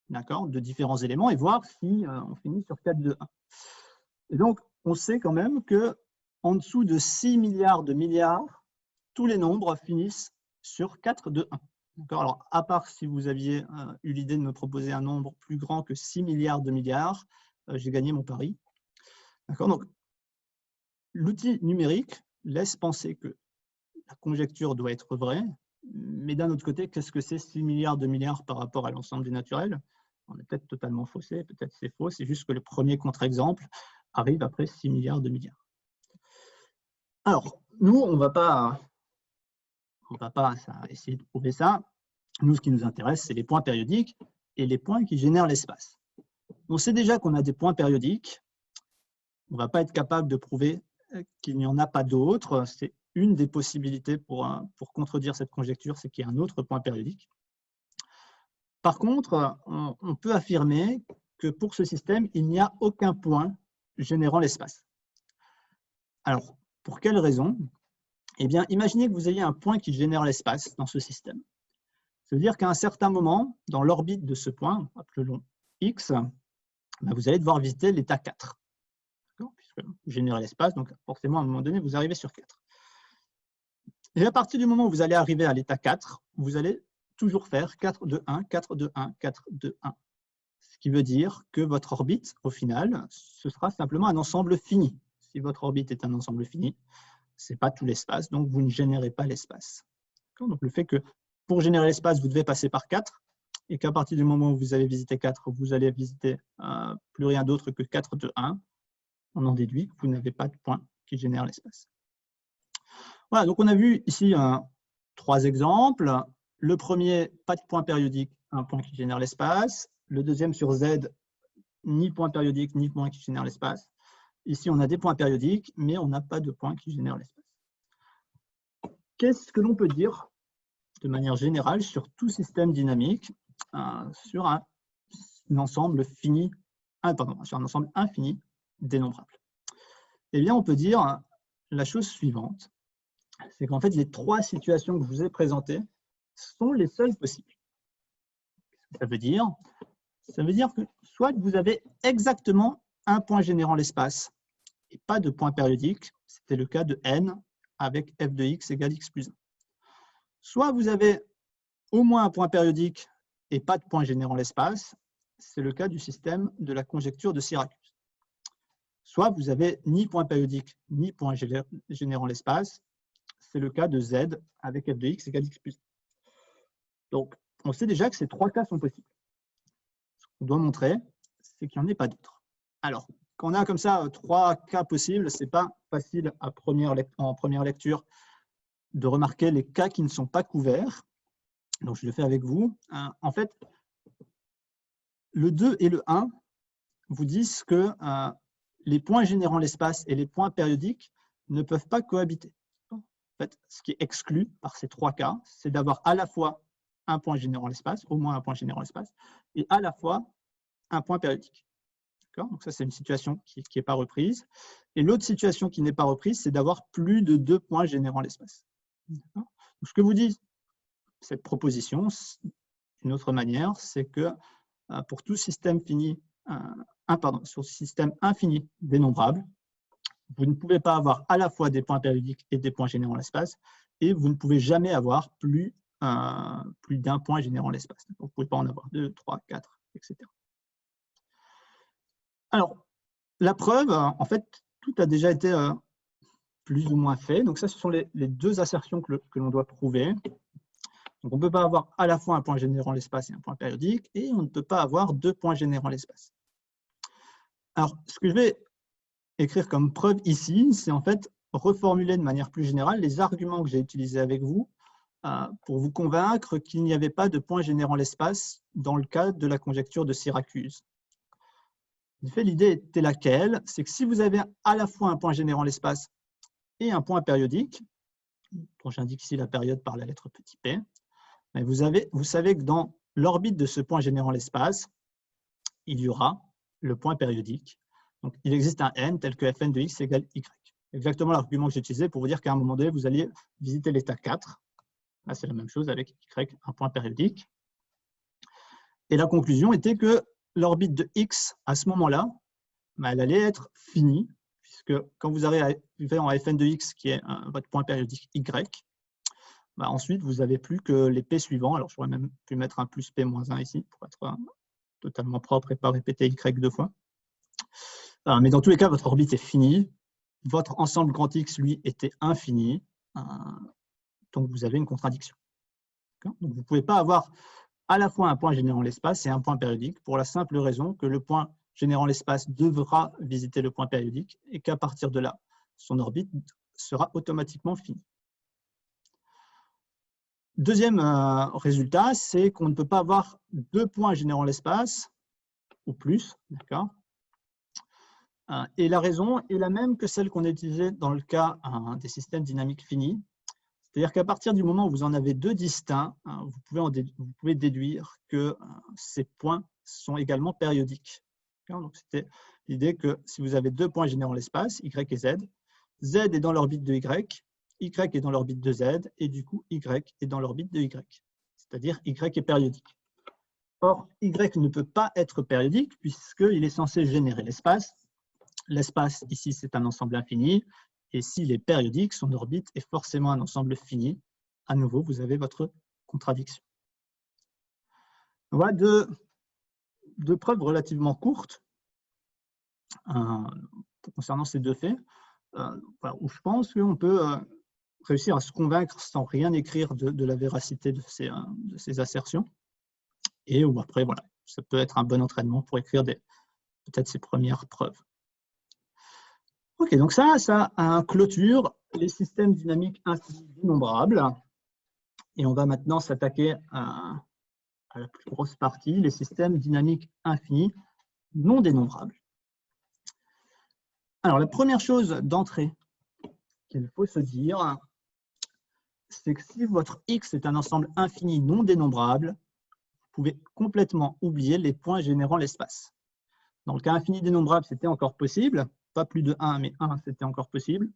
de différents éléments et voir si on finit sur 4, 2, 1. Et donc, on sait quand même qu'en dessous de 6 milliards de milliards, tous les nombres finissent sur 4, 2, 1. Alors, à part si vous aviez eu l'idée de me proposer un nombre plus grand que 6 milliards de milliards, j'ai gagné mon pari. Donc, l'outil numérique laisse penser que la conjecture doit être vraie, mais d'un autre côté, qu'est-ce que c'est 6 milliards de milliards par rapport à l'ensemble du naturel? On est peut-être totalement faussé, peut-être c'est faux, c'est juste que le premier contre-exemple arrive après 6 milliards de milliards. Alors, nous, on ne va pas essayer de prouver ça. Nous, ce qui nous intéresse, c'est les points périodiques et les points qui génèrent l'espace. On sait déjà qu'on a des points périodiques. On ne va pas être capable de prouver qu'il n'y en a pas d'autres. C'est une des possibilités pour contredire cette conjecture, c'est qu'il y a un autre point périodique. Par contre, on peut affirmer que pour ce système, il n'y a aucun point générant l'espace. Alors, pour quelle raison? Eh bien, imaginez que vous ayez un point qui génère l'espace dans ce système. Ça veut dire qu'à un certain moment, dans l'orbite de ce point, appelons X, vous allez devoir visiter l'état 4. Puisque vous générez l'espace, donc forcément, à un moment donné, vous arrivez sur 4. Et à partir du moment où vous allez arriver à l'état 4, vous allez toujours faire 4, 2, 1, 4, 2, 1, 4, 2, 1. Ce qui veut dire que votre orbite, au final, ce sera simplement un ensemble fini. Si votre orbite est un ensemble fini, ce n'est pas tout l'espace, donc vous ne générez pas l'espace. Donc le fait que pour générer l'espace, vous devez passer par 4, et qu'à partir du moment où vous avez visité 4, vous allez visiter plus rien d'autre que 4, 2, 1, on en déduit que vous n'avez pas de point qui génère l'espace. Voilà, donc on a vu ici 3 exemples. Le premier, pas de point périodique, un point qui génère l'espace. Le deuxième sur Z, ni point périodique, ni point qui génère l'espace. Ici, on a des points périodiques, mais on n'a pas de point qui génère l'espace. Qu'est-ce que l'on peut dire de manière générale sur tout système dynamique, sur un ensemble fini, sur un ensemble infini dénombrable? Eh bien, on peut dire la chose suivante, c'est qu'en fait, les 3 situations que je vous ai présentées sont les seules possibles. Ça veut dire que soit vous avez exactement un point générant l'espace et pas de point périodique, c'était le cas de n avec f de x égale x plus 1. Soit vous avez au moins un point périodique et pas de point générant l'espace, c'est le cas du système de la conjecture de Syracuse. Soit vous avez ni point périodique ni point générant l'espace, c'est le cas de z avec f de x égale x plus 1. Donc, on sait déjà que ces 3 cas sont possibles. Ce qu'on doit montrer, c'est qu'il n'y en ait pas d'autres. Alors, quand on a comme ça 3 cas possibles, ce n'est pas facile en première lecture de remarquer les cas qui ne sont pas couverts. Donc, je le fais avec vous. En fait, le 2 et le 1 vous disent que les points générant l'espace et les points périodiques ne peuvent pas cohabiter. En fait, ce qui est exclu par ces 3 cas, c'est d'avoir à la fois un point générant l'espace, au moins un point générant l'espace, et à la fois un point périodique. Donc ça, c'est une situation qui n'est pas reprise. Et l'autre situation qui n'est pas reprise, c'est d'avoir plus de 2 points générant l'espace. Ce que vous dit cette proposition, d'une autre manière, c'est que pour tout système fini, sur système infini dénombrable, vous ne pouvez pas avoir à la fois des points périodiques et des points générant l'espace, et vous ne pouvez jamais avoir plus d'un point générant l'espace. Vous ne pouvez pas en avoir 2, 3, 4, etc. Alors, la preuve, en fait, tout a déjà été plus ou moins fait. Donc ça, ce sont les 2 assertions que l'on doit prouver. Donc on ne peut pas avoir à la fois un point générant l'espace et un point périodique, et on ne peut pas avoir 2 points générant l'espace. Alors, ce que je vais écrire comme preuve ici, c'est en fait reformuler de manière plus générale les arguments que j'ai utilisés avec vous pour vous convaincre qu'il n'y avait pas de point générant l'espace dans le cas de la conjecture de Syracuse. En fait, l'idée était laquelle? C'est que si vous avez à la fois un point générant l'espace et un point périodique, dont j'indique ici la période par la lettre petit p, vous savez que dans l'orbite de ce point générant l'espace, il y aura le point périodique. Donc, il existe un n tel que fn de x égale y. Exactement l'argument que j'ai utilisé pour vous dire qu'à un moment donné, vous alliez visiter l'état 4. Là, c'est la même chose avec y, un point périodique. Et la conclusion était que l'orbite de x, à ce moment-là, elle allait être finie, puisque quand vous arrivez en fn de x, qui est votre point périodique y, ensuite, vous n'avez plus que les P suivants. Alors, j'aurais même pu mettre un plus P moins 1 ici pour être totalement propre et pas répéter Y 2 fois. Mais dans tous les cas, votre orbite est finie. Votre ensemble grand X, lui, était infini. Donc, vous avez une contradiction. Donc, vous ne pouvez pas avoir à la fois un point générant l'espace et un point périodique pour la simple raison que le point générant l'espace devra visiter le point périodique et qu'à partir de là, son orbite sera automatiquement finie. Deuxième résultat, c'est qu'on ne peut pas avoir deux points générant l'espace ou plus, d'accord? Et la raison est la même que celle qu'on a utilisée dans le cas des systèmes dynamiques finis. C'est-à-dire qu'à partir du moment où vous en avez deux distincts, vous pouvez déduire que ces points sont également périodiques. Donc, c'était l'idée que si vous avez deux points générant l'espace, Y et Z, Z est dans l'orbite de Y est dans l'orbite de Z, et du coup, Y est dans l'orbite de Y. C'est-à-dire Y est périodique. Or, Y ne peut pas être périodique puisqu'il est censé générer l'espace. L'espace, ici, c'est un ensemble infini. Et s'il est périodique, son orbite est forcément un ensemble fini. À nouveau, vous avez votre contradiction. Voilà deux preuves relativement courtes concernant ces deux faits, où je pense qu'on peut réussir à se convaincre sans rien écrire de la véracité de ces assertions. Et où après, voilà, ça peut être un bon entraînement pour écrire peut-être ces premières preuves. Ok, donc ça clôture les systèmes dynamiques infinis dénombrables. Et on va maintenant s'attaquer à la plus grosse partie, les systèmes dynamiques infinis non dénombrables. Alors, la première chose d'entrée qu'il faut se dire, c'est que si votre X est un ensemble infini non dénombrable, vous pouvez complètement oublier les points générant l'espace. Dans le cas infini dénombrable, c'était encore possible. Pas plus de 1, mais 1, c'était encore possible.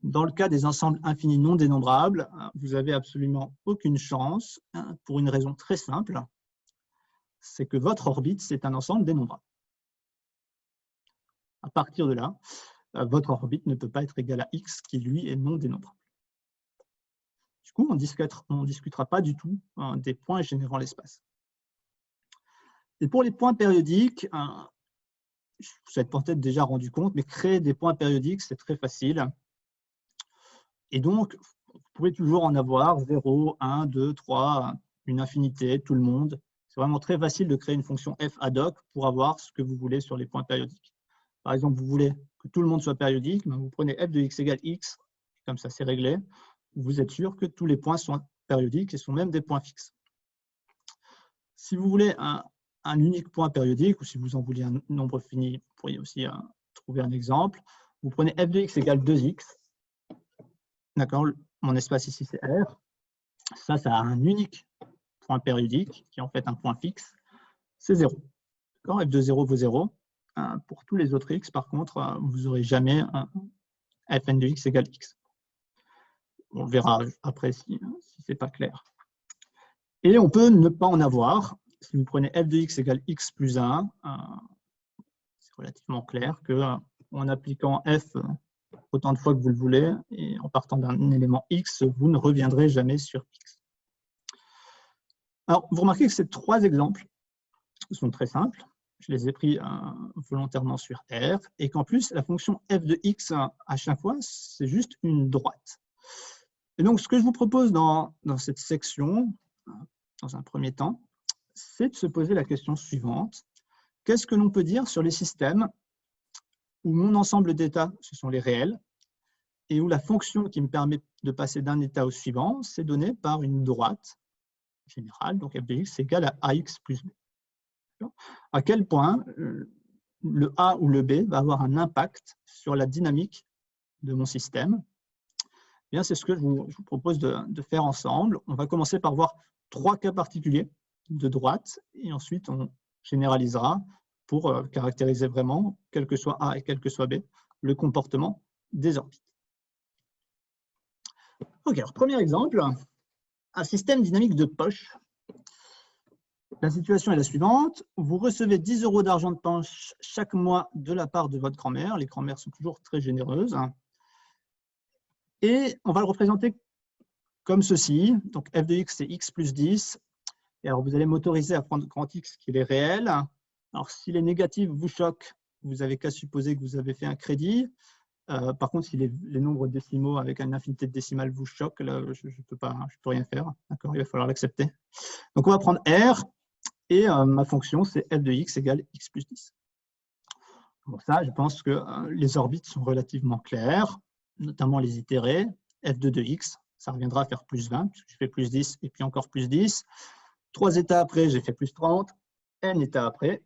Dans le cas des ensembles infinis non dénombrables, vous n'avez absolument aucune chance, pour une raison très simple, c'est que votre orbite, c'est un ensemble dénombrable. À partir de là, votre orbite ne peut pas être égale à X, qui lui est non dénombrable. Du coup, on ne discutera pas du tout des points générant l'espace. Et pour les points périodiques, vous êtes peut-être déjà rendu compte, mais créer des points périodiques, c'est très facile. Et donc, vous pouvez toujours en avoir 0, 1, 2, 3, une infinité, tout le monde. C'est vraiment très facile de créer une fonction f ad hoc pour avoir ce que vous voulez sur les points périodiques. Par exemple, vous voulez que tout le monde soit périodique, vous prenez f de x égale x, comme ça c'est réglé. Vous êtes sûr que tous les points sont périodiques et sont même des points fixes. Si vous voulez un unique point périodique, ou si vous en vouliez un nombre fini, vous pourriez aussi trouver un exemple. Vous prenez f de x égale 2x. D'accord, mon espace ici, c'est R. Ça a un unique point périodique, qui est en fait un point fixe, c'est 0. D'accord, f de 0 vaut 0. Pour tous les autres x, par contre, vous n'aurez jamais un fn de x égale x. On verra après si ce n'est pas clair. Et on peut ne pas en avoir. Si vous prenez f de x égale x plus 1, c'est relativement clair qu'en appliquant f autant de fois que vous le voulez, et en partant d'un élément x, vous ne reviendrez jamais sur x. Alors, vous remarquez que ces trois exemples sont très simples. Je les ai pris volontairement sur R, et qu'en plus, la fonction f de x, à chaque fois, c'est juste une droite. Et donc, ce que je vous propose dans cette section, dans un premier temps, c'est de se poser la question suivante. Qu'est-ce que l'on peut dire sur les systèmes où mon ensemble d'états, ce sont les réels, et où la fonction qui me permet de passer d'un état au suivant, c'est donné par une droite générale, donc f de x égale à ax plus b. À quel point le a ou le b va avoir un impact sur la dynamique de mon système? Bien, c'est ce que je vous propose de faire ensemble. On va commencer par voir trois cas particuliers de droite, et ensuite on généralisera pour caractériser vraiment, quel que soit a et quel que soit b, le comportement des orbites. Ok, alors premier exemple, un système dynamique de poche. La situation est la suivante. Vous recevez 10 € d'argent de poche chaque mois de la part de votre grand-mère. Les grand-mères sont toujours très généreuses. Et on va le représenter comme ceci. Donc, f de x, c'est x plus 10. Et alors, vous allez m'autoriser à prendre grand X qui est réel. Alors, si les négatifs vous choquent, vous n'avez qu'à supposer que vous avez fait un crédit. Par contre, si les nombres décimaux avec une infinité de décimales vous choquent, là, je ne peux rien faire. D'accord, il va falloir l'accepter. Donc, on va prendre R. Et ma fonction, c'est f de x égale x plus 10. Pour ça, je pense que les orbites sont relativement claires, notamment les itérées. F2 de x, ça reviendra à faire plus 20, puisque je fais plus 10 et puis encore plus 10. 3 états après, j'ai fait plus 30. N états après,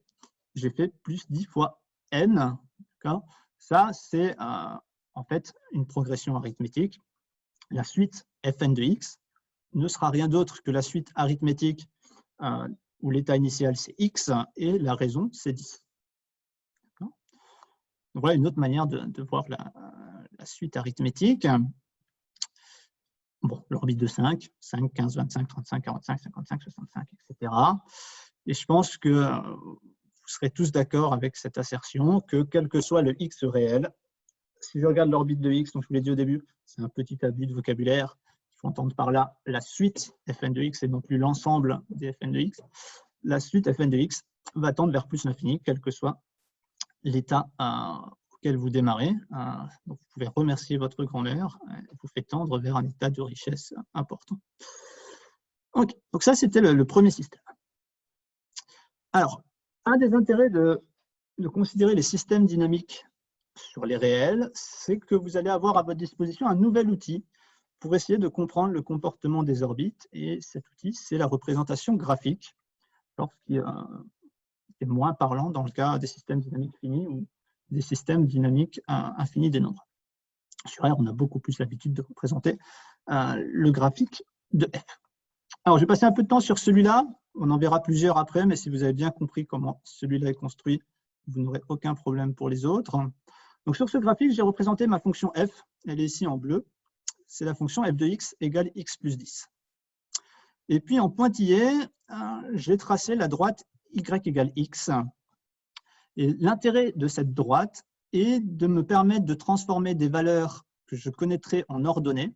j'ai fait plus 10 fois n. Ça, c'est en fait une progression arithmétique. La suite fn de x ne sera rien d'autre que la suite arithmétique où l'état initial, c'est x, et la raison, c'est 10. Donc, voilà une autre manière de voir la suite arithmétique. Bon, l'orbite de 5, 15, 25, 35, 45, 55, 65, etc. Et je pense que vous serez tous d'accord avec cette assertion que quel que soit le x réel, si je regarde l'orbite de x, donc je vous l'ai dit au début, c'est un petit abus de vocabulaire, il faut entendre par là la suite fn de x et non plus l'ensemble des fn de x. La suite fn de x va tendre vers plus l'infini, quel que soit l'état auquel vous démarrez. Donc vous pouvez remercier votre grand-mère, elle vous fait tendre vers un état de richesse important. Okay. Donc ça, c'était le premier système. Alors, un des intérêts de considérer les systèmes dynamiques sur les réels, c'est que vous allez avoir à votre disposition un nouvel outil pour essayer de comprendre le comportement des orbites. Et cet outil, c'est la représentation graphique, ce qui est moins parlant dans le cas des systèmes dynamiques finis ou des systèmes dynamiques infinis des nombres. Sur R, on a beaucoup plus l'habitude de représenter le graphique de F. Alors, je vais passer un peu de temps sur celui-là. On en verra plusieurs après, mais si vous avez bien compris comment celui-là est construit, vous n'aurez aucun problème pour les autres. Donc, sur ce graphique, j'ai représenté ma fonction f. Elle est ici en bleu. C'est la fonction f de x égale x plus 10. Et puis, en pointillé, j'ai tracé la droite y égale x. Et l'intérêt de cette droite est de me permettre de transformer des valeurs que je connaîtrais en ordonnées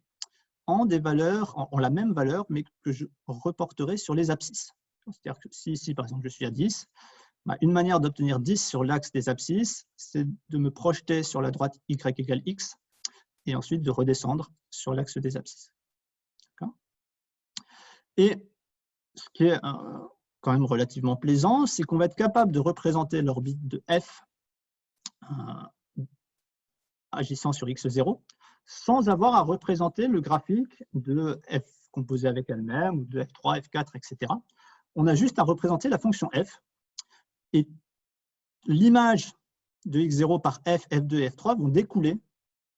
en des valeurs, en la même valeur, mais que je reporterai sur les abscisses. C'est-à-dire que si ici, par exemple, je suis à 10, une manière d'obtenir 10 sur l'axe des abscisses, c'est de me projeter sur la droite y égale x et ensuite de redescendre sur l'axe des abscisses. Et ce qui est quand même relativement plaisant, c'est qu'on va être capable de représenter l'orbite de f agissant sur x0 sans avoir à représenter le graphique de f composé avec elle-même ou de f3, f4, etc. On a juste à représenter la fonction f et l'image de x0 par f, f2 et f3 vont découler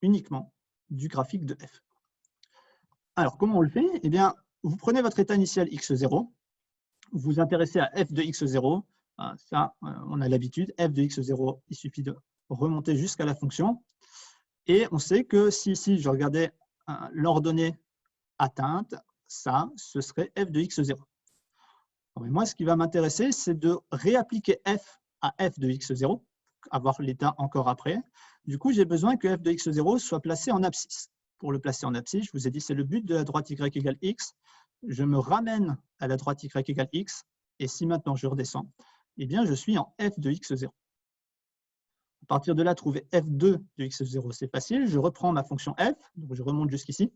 uniquement du graphique de f. Alors, comment on le fait? Eh bien, vous prenez votre état initial x0, vous vous intéressez à f de x0, ça, on a l'habitude, f de x0, il suffit de remonter jusqu'à la fonction, et on sait que si ici, je regardais l'ordonnée atteinte, ça, ce serait f de x0. Et moi, ce qui va m'intéresser, c'est de réappliquer f à f de x0, avoir l'état encore après. Du coup, j'ai besoin que f de x0 soit placé en abscisse. Pour le placer en abscisse, je vous ai dit, c'est le but de la droite y égale x. Je me ramène à la droite y égale x, et si maintenant je redescends, eh bien, je suis en f de x0. À partir de là, trouver f2 de x0, c'est facile. Je reprends ma fonction f, donc je remonte jusqu'ici.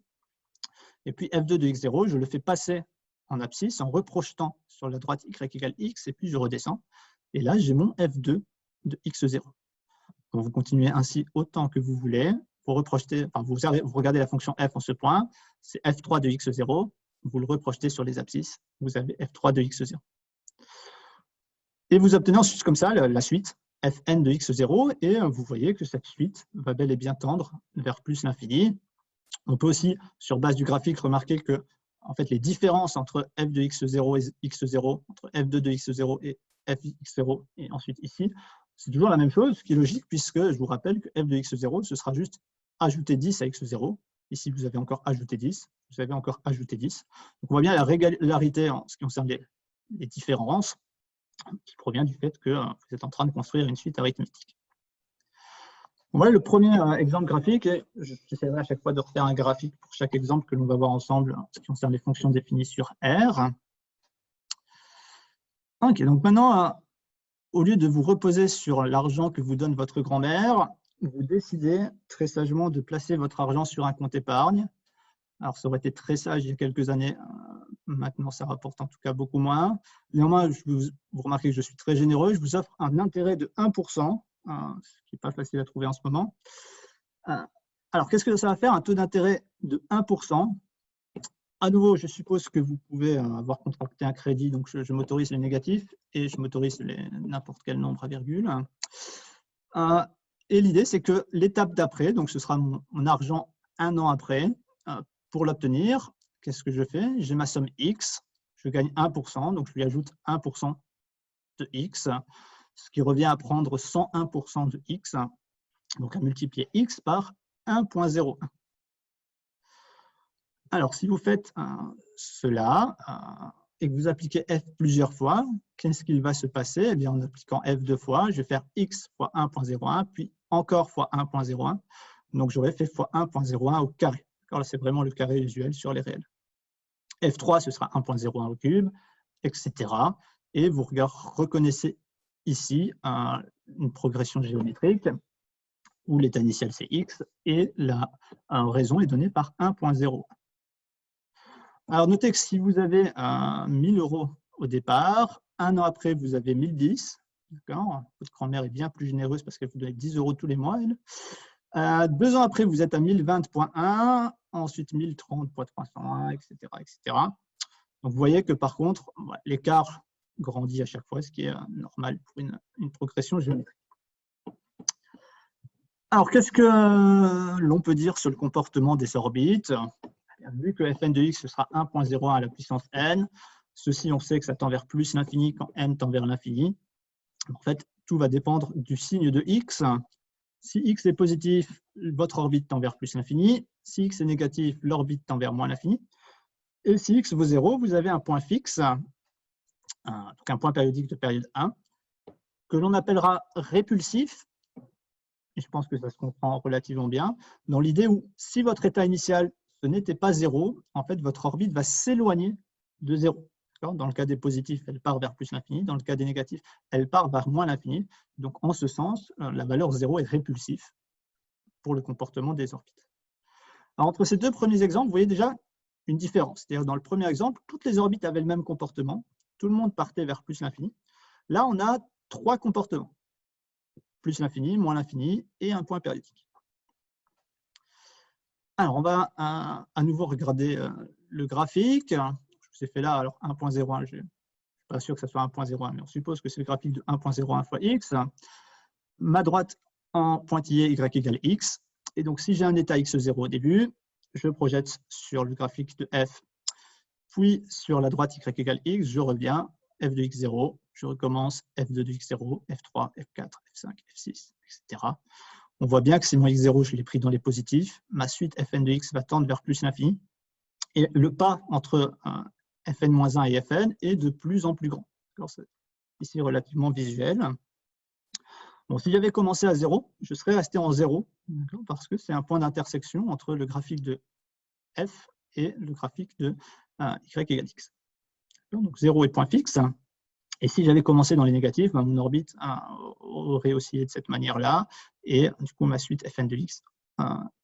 Et puis f2 de x0, je le fais passer en abscisse en reprojetant sur la droite y égale x, et puis je redescends. Et là, j'ai mon f2 de x0. Donc, vous continuez ainsi autant que vous voulez. Vous regardez la fonction f en ce point, c'est f3 de x0. Vous le reprojetez sur les abscisses, vous avez f3 de x0. Et vous obtenez ensuite comme ça la suite fn de x0, et vous voyez que cette suite va bel et bien tendre vers plus l'infini. On peut aussi, sur base du graphique, remarquer que en fait, les différences entre f de x0 et x0, entre f2 de x0 et fx0, et ensuite ici, c'est toujours la même chose, ce qui est logique, puisque je vous rappelle que f de x0, ce sera juste ajouter 10 à x0. Ici, vous avez encore ajouté 10, vous avez encore ajouté 10. Donc, on voit bien la régularité en ce qui concerne les différences, qui provient du fait que vous êtes en train de construire une suite arithmétique. Voilà le premier exemple graphique, et j'essaierai à chaque fois de refaire un graphique pour chaque exemple que l'on va voir ensemble en ce qui concerne les fonctions définies sur R. Ok, donc maintenant, au lieu de vous reposer sur l'argent que vous donne votre grand-mère, vous décidez très sagement de placer votre argent sur un compte épargne. Alors, ça aurait été très sage il y a quelques années. Maintenant, ça rapporte en tout cas beaucoup moins. Néanmoins, vous remarquez que je suis très généreux. Je vous offre un intérêt de 1%, ce qui n'est pas facile à trouver en ce moment. Alors, qu'est-ce que ça va faire, un taux d'intérêt de 1%? À nouveau, je suppose que vous pouvez avoir contracté un crédit, donc je m'autorise les négatifs et je m'autorise n'importe quel nombre à virgule. Et l'idée, c'est que l'étape d'après, donc ce sera mon argent un an après, pour l'obtenir, qu'est-ce que je fais? J'ai ma somme X, je gagne 1%, donc je lui ajoute 1% de X, ce qui revient à prendre 101% de X, donc à multiplier X par 1,01. Alors, si vous faites cela et que vous appliquez f plusieurs fois, qu'est-ce qu'il va se passer? Eh bien, en appliquant f 2 fois, je vais faire x fois 1,01, puis encore fois 1,01. Donc, j'aurai fait fois 1,01 au carré. Là, c'est vraiment le carré usuel sur les réels. F3, ce sera 1,01 au cube, etc. Et vous reconnaissez ici une progression géométrique où l'état initial, c'est x, et la raison est donnée par 1,01. Alors, notez que si vous avez 1000 € au départ, un an après, vous avez 1010. Votre grand-mère est bien plus généreuse parce qu'elle vous donne 10 € tous les mois. 2 ans après, vous êtes à 1020,1, ensuite 1030,301, etc., etc. Donc, vous voyez que par contre, l'écart grandit à chaque fois, ce qui est normal pour une progression géométrique. Alors, qu'est-ce que l'on peut dire sur le comportement des orbites? Vu que fn de x, ce sera 1,01 à la puissance n, ceci, on sait que ça tend vers plus l'infini quand n tend vers l'infini. En fait, tout va dépendre du signe de x. Si x est positif, votre orbite tend vers plus l'infini. Si x est négatif, l'orbite tend vers moins l'infini. Et si x vaut 0, vous avez un point fixe, donc un point périodique de période 1, que l'on appellera répulsif. Et je pense que ça se comprend relativement bien, dans l'idée où si votre état initial ce n'était pas 0, en fait, votre orbite va s'éloigner de 0. Dans le cas des positifs, elle part vers plus l'infini. Dans le cas des négatifs, elle part vers moins l'infini. Donc, en ce sens, la valeur 0 est répulsif pour le comportement des orbites. Alors, entre ces deux premiers exemples, vous voyez déjà une différence. C'est-à-dire, dans le premier exemple, toutes les orbites avaient le même comportement. Tout le monde partait vers plus l'infini. Là, on a 3 comportements. Plus l'infini, moins l'infini et un point périodique. Alors, on va à nouveau regarder le graphique. Je vous ai fait là, alors 1,01, je ne suis pas sûr que ce soit 1,01, mais on suppose que c'est le graphique de 1,01 fois x. Ma droite en pointillé y égale x. Et donc, si j'ai un état x0 au début, je projette sur le graphique de f, puis sur la droite y égale x, je reviens, f de x0, je recommence f2 de x0, f3, f4, f5, f6, etc. On voit bien que si mon x0, je l'ai pris dans les positifs, ma suite fn de x va tendre vers plus l'infini. Et le pas entre fn-1 et fn est de plus en plus grand. C'est ici relativement visuel. Bon, si j'avais commencé à 0, je serais resté en 0, parce que c'est un point d'intersection entre le graphique de f et le graphique de y égale x. Donc 0 est point fixe. Et si j'avais commencé dans les négatifs, mon orbite aurait oscillé de cette manière-là, et du coup, ma suite fn de x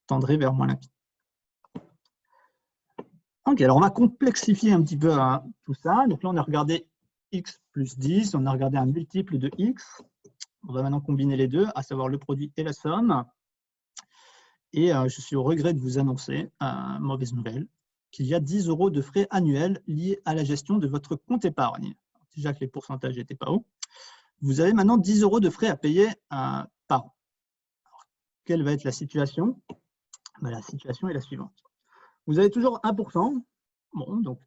tendrait vers moins l'infini. Ok, alors on va complexifier un petit peu tout ça. Donc là, on a regardé x plus 10, on a regardé un multiple de x. On va maintenant combiner les deux, à savoir le produit et la somme. Et je suis au regret de vous annoncer, mauvaise nouvelle, qu'il y a 10 € de frais annuels liés à la gestion de votre compte épargne. Déjà que les pourcentages n'étaient pas hauts. Vous avez maintenant 10 € de frais à payer par an. Alors, quelle va être la situation? La situation est la suivante. Vous avez toujours 1%. Bon, donc,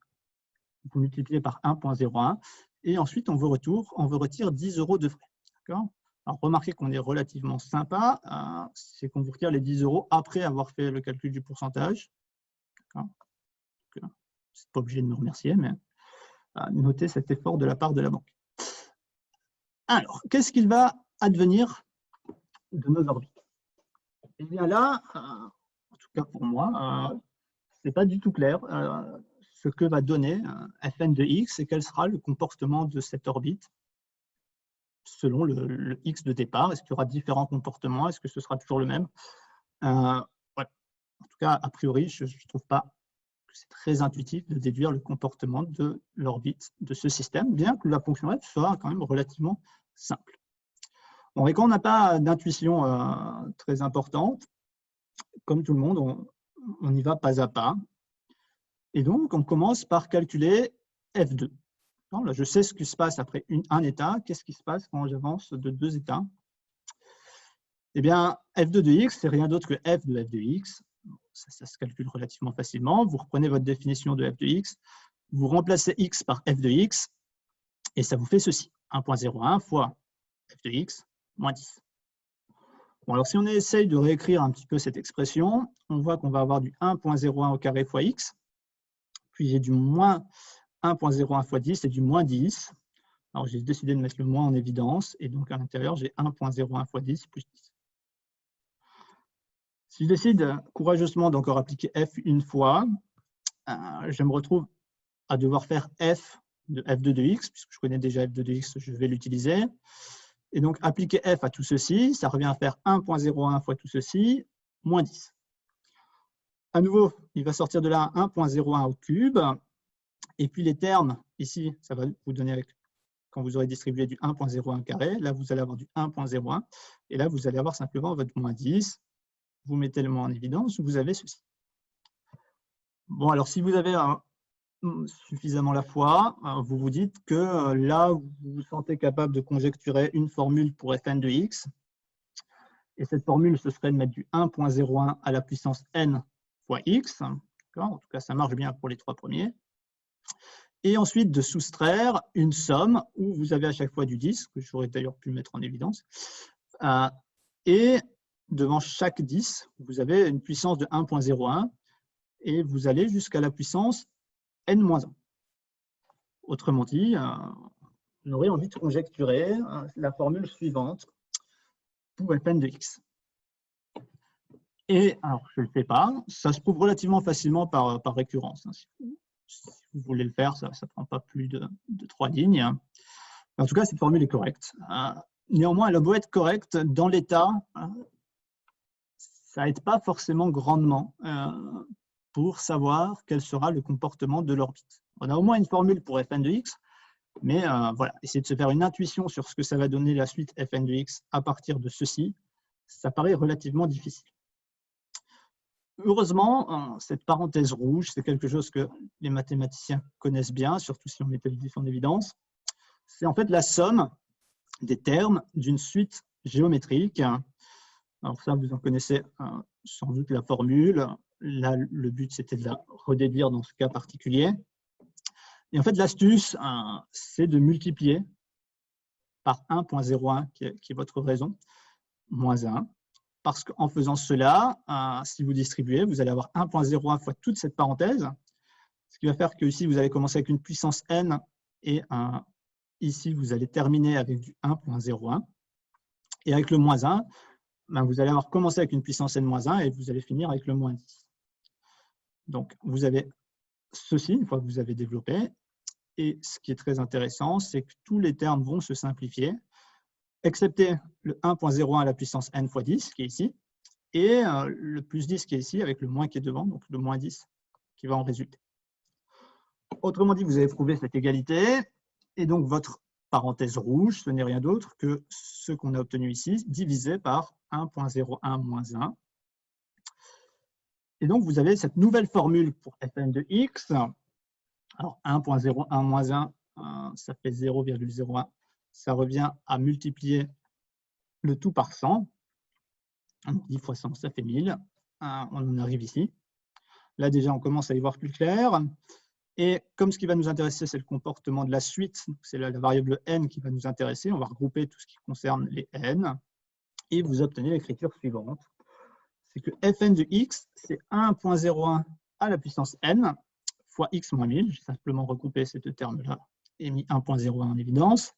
vous multipliez par 1,01. Et ensuite, on vous retire 10 € de frais. D'accord? Alors, remarquez qu'on est relativement sympa. C'est qu'on vous retire les 10 € après avoir fait le calcul du pourcentage. Vous n'êtes pas obligé de me remercier, mais notez cet effort de la part de la banque. Alors, qu'est-ce qu'il va advenir de nos orbites? Et bien là, en tout cas pour moi, ce n'est pas du tout clair ce que va donner fn de x et quel sera le comportement de cette orbite selon le x de départ. Est-ce qu'il y aura différents comportements? Est-ce que ce sera toujours le même? Ouais. En tout cas, a priori, je ne trouve pas que c'est très intuitif de déduire le comportement de l'orbite de ce système, bien que la fonction f soit quand même relativement simple. Bon, et quand on n'a pas d'intuition très importante, comme tout le monde, on y va pas à pas. Et donc, on commence par calculer f2. Alors là, je sais ce qui se passe après un état. Qu'est-ce qui se passe quand j'avance de 2 états? Eh bien, f2 de x, c'est rien d'autre que f de x. Ça se calcule relativement facilement. Vous reprenez votre définition de f de x, vous remplacez x par f de x, et ça vous fait ceci. 1.01 fois f de x moins 10. Bon, alors si on essaye de réécrire un petit peu cette expression, on voit qu'on va avoir du 1.01 au carré fois x, puis j'ai du moins 1.01 fois 10 et du moins 10. Alors j'ai décidé de mettre le moins en évidence, et donc à l'intérieur, j'ai 1.01 fois 10 plus 10. Si je décide courageusement d'encore appliquer f une fois, je me retrouve à devoir faire f de f2 de x, puisque je connais déjà f2 de x, je vais l'utiliser. Et donc, appliquer f à tout ceci, ça revient à faire 1.01 fois tout ceci, moins 10. À nouveau, il va sortir de là 1.01 au cube. Et puis les termes, ici, ça va vous donner, avec, quand vous aurez distribué du 1.01 carré, là, vous allez avoir du 1.01. Et là, vous allez avoir simplement votre moins 10. Vous mettez le moins en évidence, vous avez ceci. Bon, alors si vous avez suffisamment la foi, vous vous dites que là, vous vous sentez capable de conjecturer une formule pour fn de x. Et cette formule, ce serait de mettre du 1.01 à la puissance n fois x. En tout cas, ça marche bien pour les 3 premiers. Et ensuite, de soustraire une somme où vous avez à chaque fois du 10, que j'aurais d'ailleurs pu mettre en évidence. Et devant chaque 10, vous avez une puissance de 1.01 et vous allez jusqu'à la puissance n-1. Autrement dit, on aurait envie de conjecturer la formule suivante pour fn de x. Et alors, je ne le fais pas, ça se prouve relativement facilement par récurrence. Si vous voulez le faire, ça ne prend pas plus de 3 lignes. En tout cas, cette formule est correcte. Néanmoins, elle a beau être correcte, dans l'état, ça n'aide pas forcément grandement pour savoir quel sera le comportement de l'orbite. On a au moins une formule pour fn de x, mais voilà, essayer de se faire une intuition sur ce que ça va donner la suite fn de x à partir de ceci, ça paraît relativement difficile. Heureusement, cette parenthèse rouge, c'est quelque chose que les mathématiciens connaissent bien, surtout si on mettait le 10 en évidence. C'est en fait la somme des termes d'une suite géométrique. Alors ça, vous en connaissez sans doute la formule. Là, le but, c'était de la redéduire dans ce cas particulier. Et en fait, l'astuce, c'est de multiplier par 1.01, qui est votre raison, moins 1. Parce qu'en faisant cela, si vous distribuez, vous allez avoir 1.01 fois toute cette parenthèse, ce qui va faire que ici, vous allez commencer avec une puissance n, et ici, vous allez terminer avec du 1.01. Et avec le moins 1, vous allez avoir commencé avec une puissance n-1 et vous allez finir avec le moins 10. Donc, vous avez ceci, une fois que vous avez développé. Et ce qui est très intéressant, c'est que tous les termes vont se simplifier, excepté le 1.01 à la puissance n fois 10, qui est ici, et le plus 10 qui est ici, avec le moins qui est devant, donc le moins 10 qui va en résulter. Autrement dit, vous avez prouvé cette égalité, et donc votre parenthèse rouge, ce n'est rien d'autre que ce qu'on a obtenu ici, divisé par 1.01 moins 1. Et donc, vous avez cette nouvelle formule pour fn de x. Alors, 1.01 moins 1, ça fait 0,01. Ça revient à multiplier le tout par 100. 10 fois 100, ça fait 1000. On en arrive ici. Là, déjà, on commence à y voir plus clair. Et comme ce qui va nous intéresser, c'est le comportement de la suite, c'est la variable n qui va nous intéresser, on va regrouper tout ce qui concerne les n. Et vous obtenez l'écriture suivante. C'est que fn de x, c'est 1.01 à la puissance n fois x moins 1000. J'ai simplement regroupé ces deux termes-là et mis 1.01 en évidence.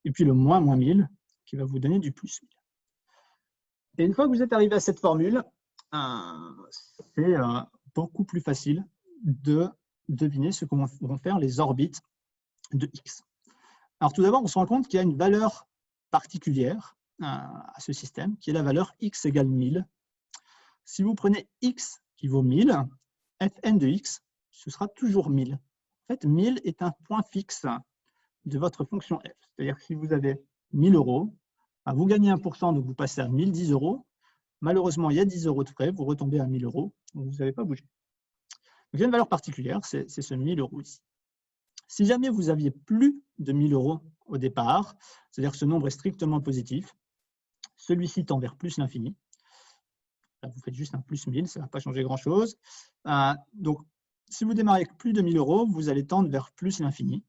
Et puis le moins 1000 qui va vous donner du plus 1000. Et une fois que vous êtes arrivé à cette formule, c'est beaucoup plus facile de deviner ce que vont faire les orbites de x. Alors tout d'abord, on se rend compte qu'il y a une valeur particulière à ce système, qui est la valeur x égale 1000. Si vous prenez x qui vaut 1000, fn de x, ce sera toujours 1000. En fait, 1000 est un point fixe de votre fonction f. C'est-à-dire que si vous avez 1000 €, vous gagnez 1%, donc vous passez à 1010 €. Malheureusement, il y a 10 € de frais, vous retombez à 1000 €, donc vous n'avez pas bougé. Donc, il y a une valeur particulière, c'est ce 1000 € ici. Si jamais vous aviez plus de 1000 € au départ, c'est-à-dire que ce nombre est strictement positif, celui-ci tend vers plus l'infini. Là, vous faites juste un plus 1000, ça ne va pas changer grand-chose. Donc, si vous démarrez avec plus de 1000 €, vous allez tendre vers plus l'infini.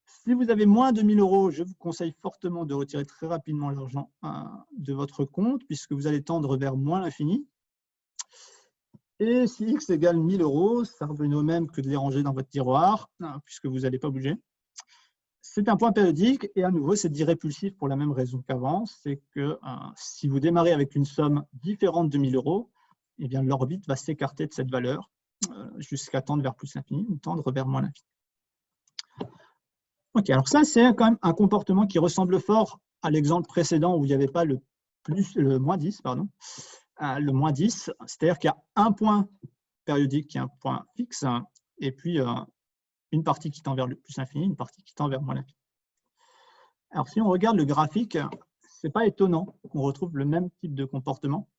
Si vous avez moins de 1000 €, je vous conseille fortement de retirer très rapidement l'argent de votre compte, puisque vous allez tendre vers moins l'infini. Et si x égale 1000 €, ça revient au même que de les ranger dans votre tiroir, puisque vous n'allez pas bouger. C'est un point périodique, et à nouveau, c'est d'irrépulsif pour la même raison qu'avant, c'est que si vous démarrez avec une somme différente de 1000 €, eh bien l'orbite va s'écarter de cette valeur jusqu'à tendre vers plus l'infini ou tendre vers moins l'infini. Ok, alors ça, c'est quand même un comportement qui ressemble fort à l'exemple précédent où il n'y avait pas le moins 10, pardon. Le moins 10, c'est-à-dire qu'il y a un point périodique qui est un point fixe, et puis une partie qui tend vers le plus infini, une partie qui tend vers moins l'infini. Alors, si on regarde le graphique, ce n'est pas étonnant qu'on retrouve le même type de comportement,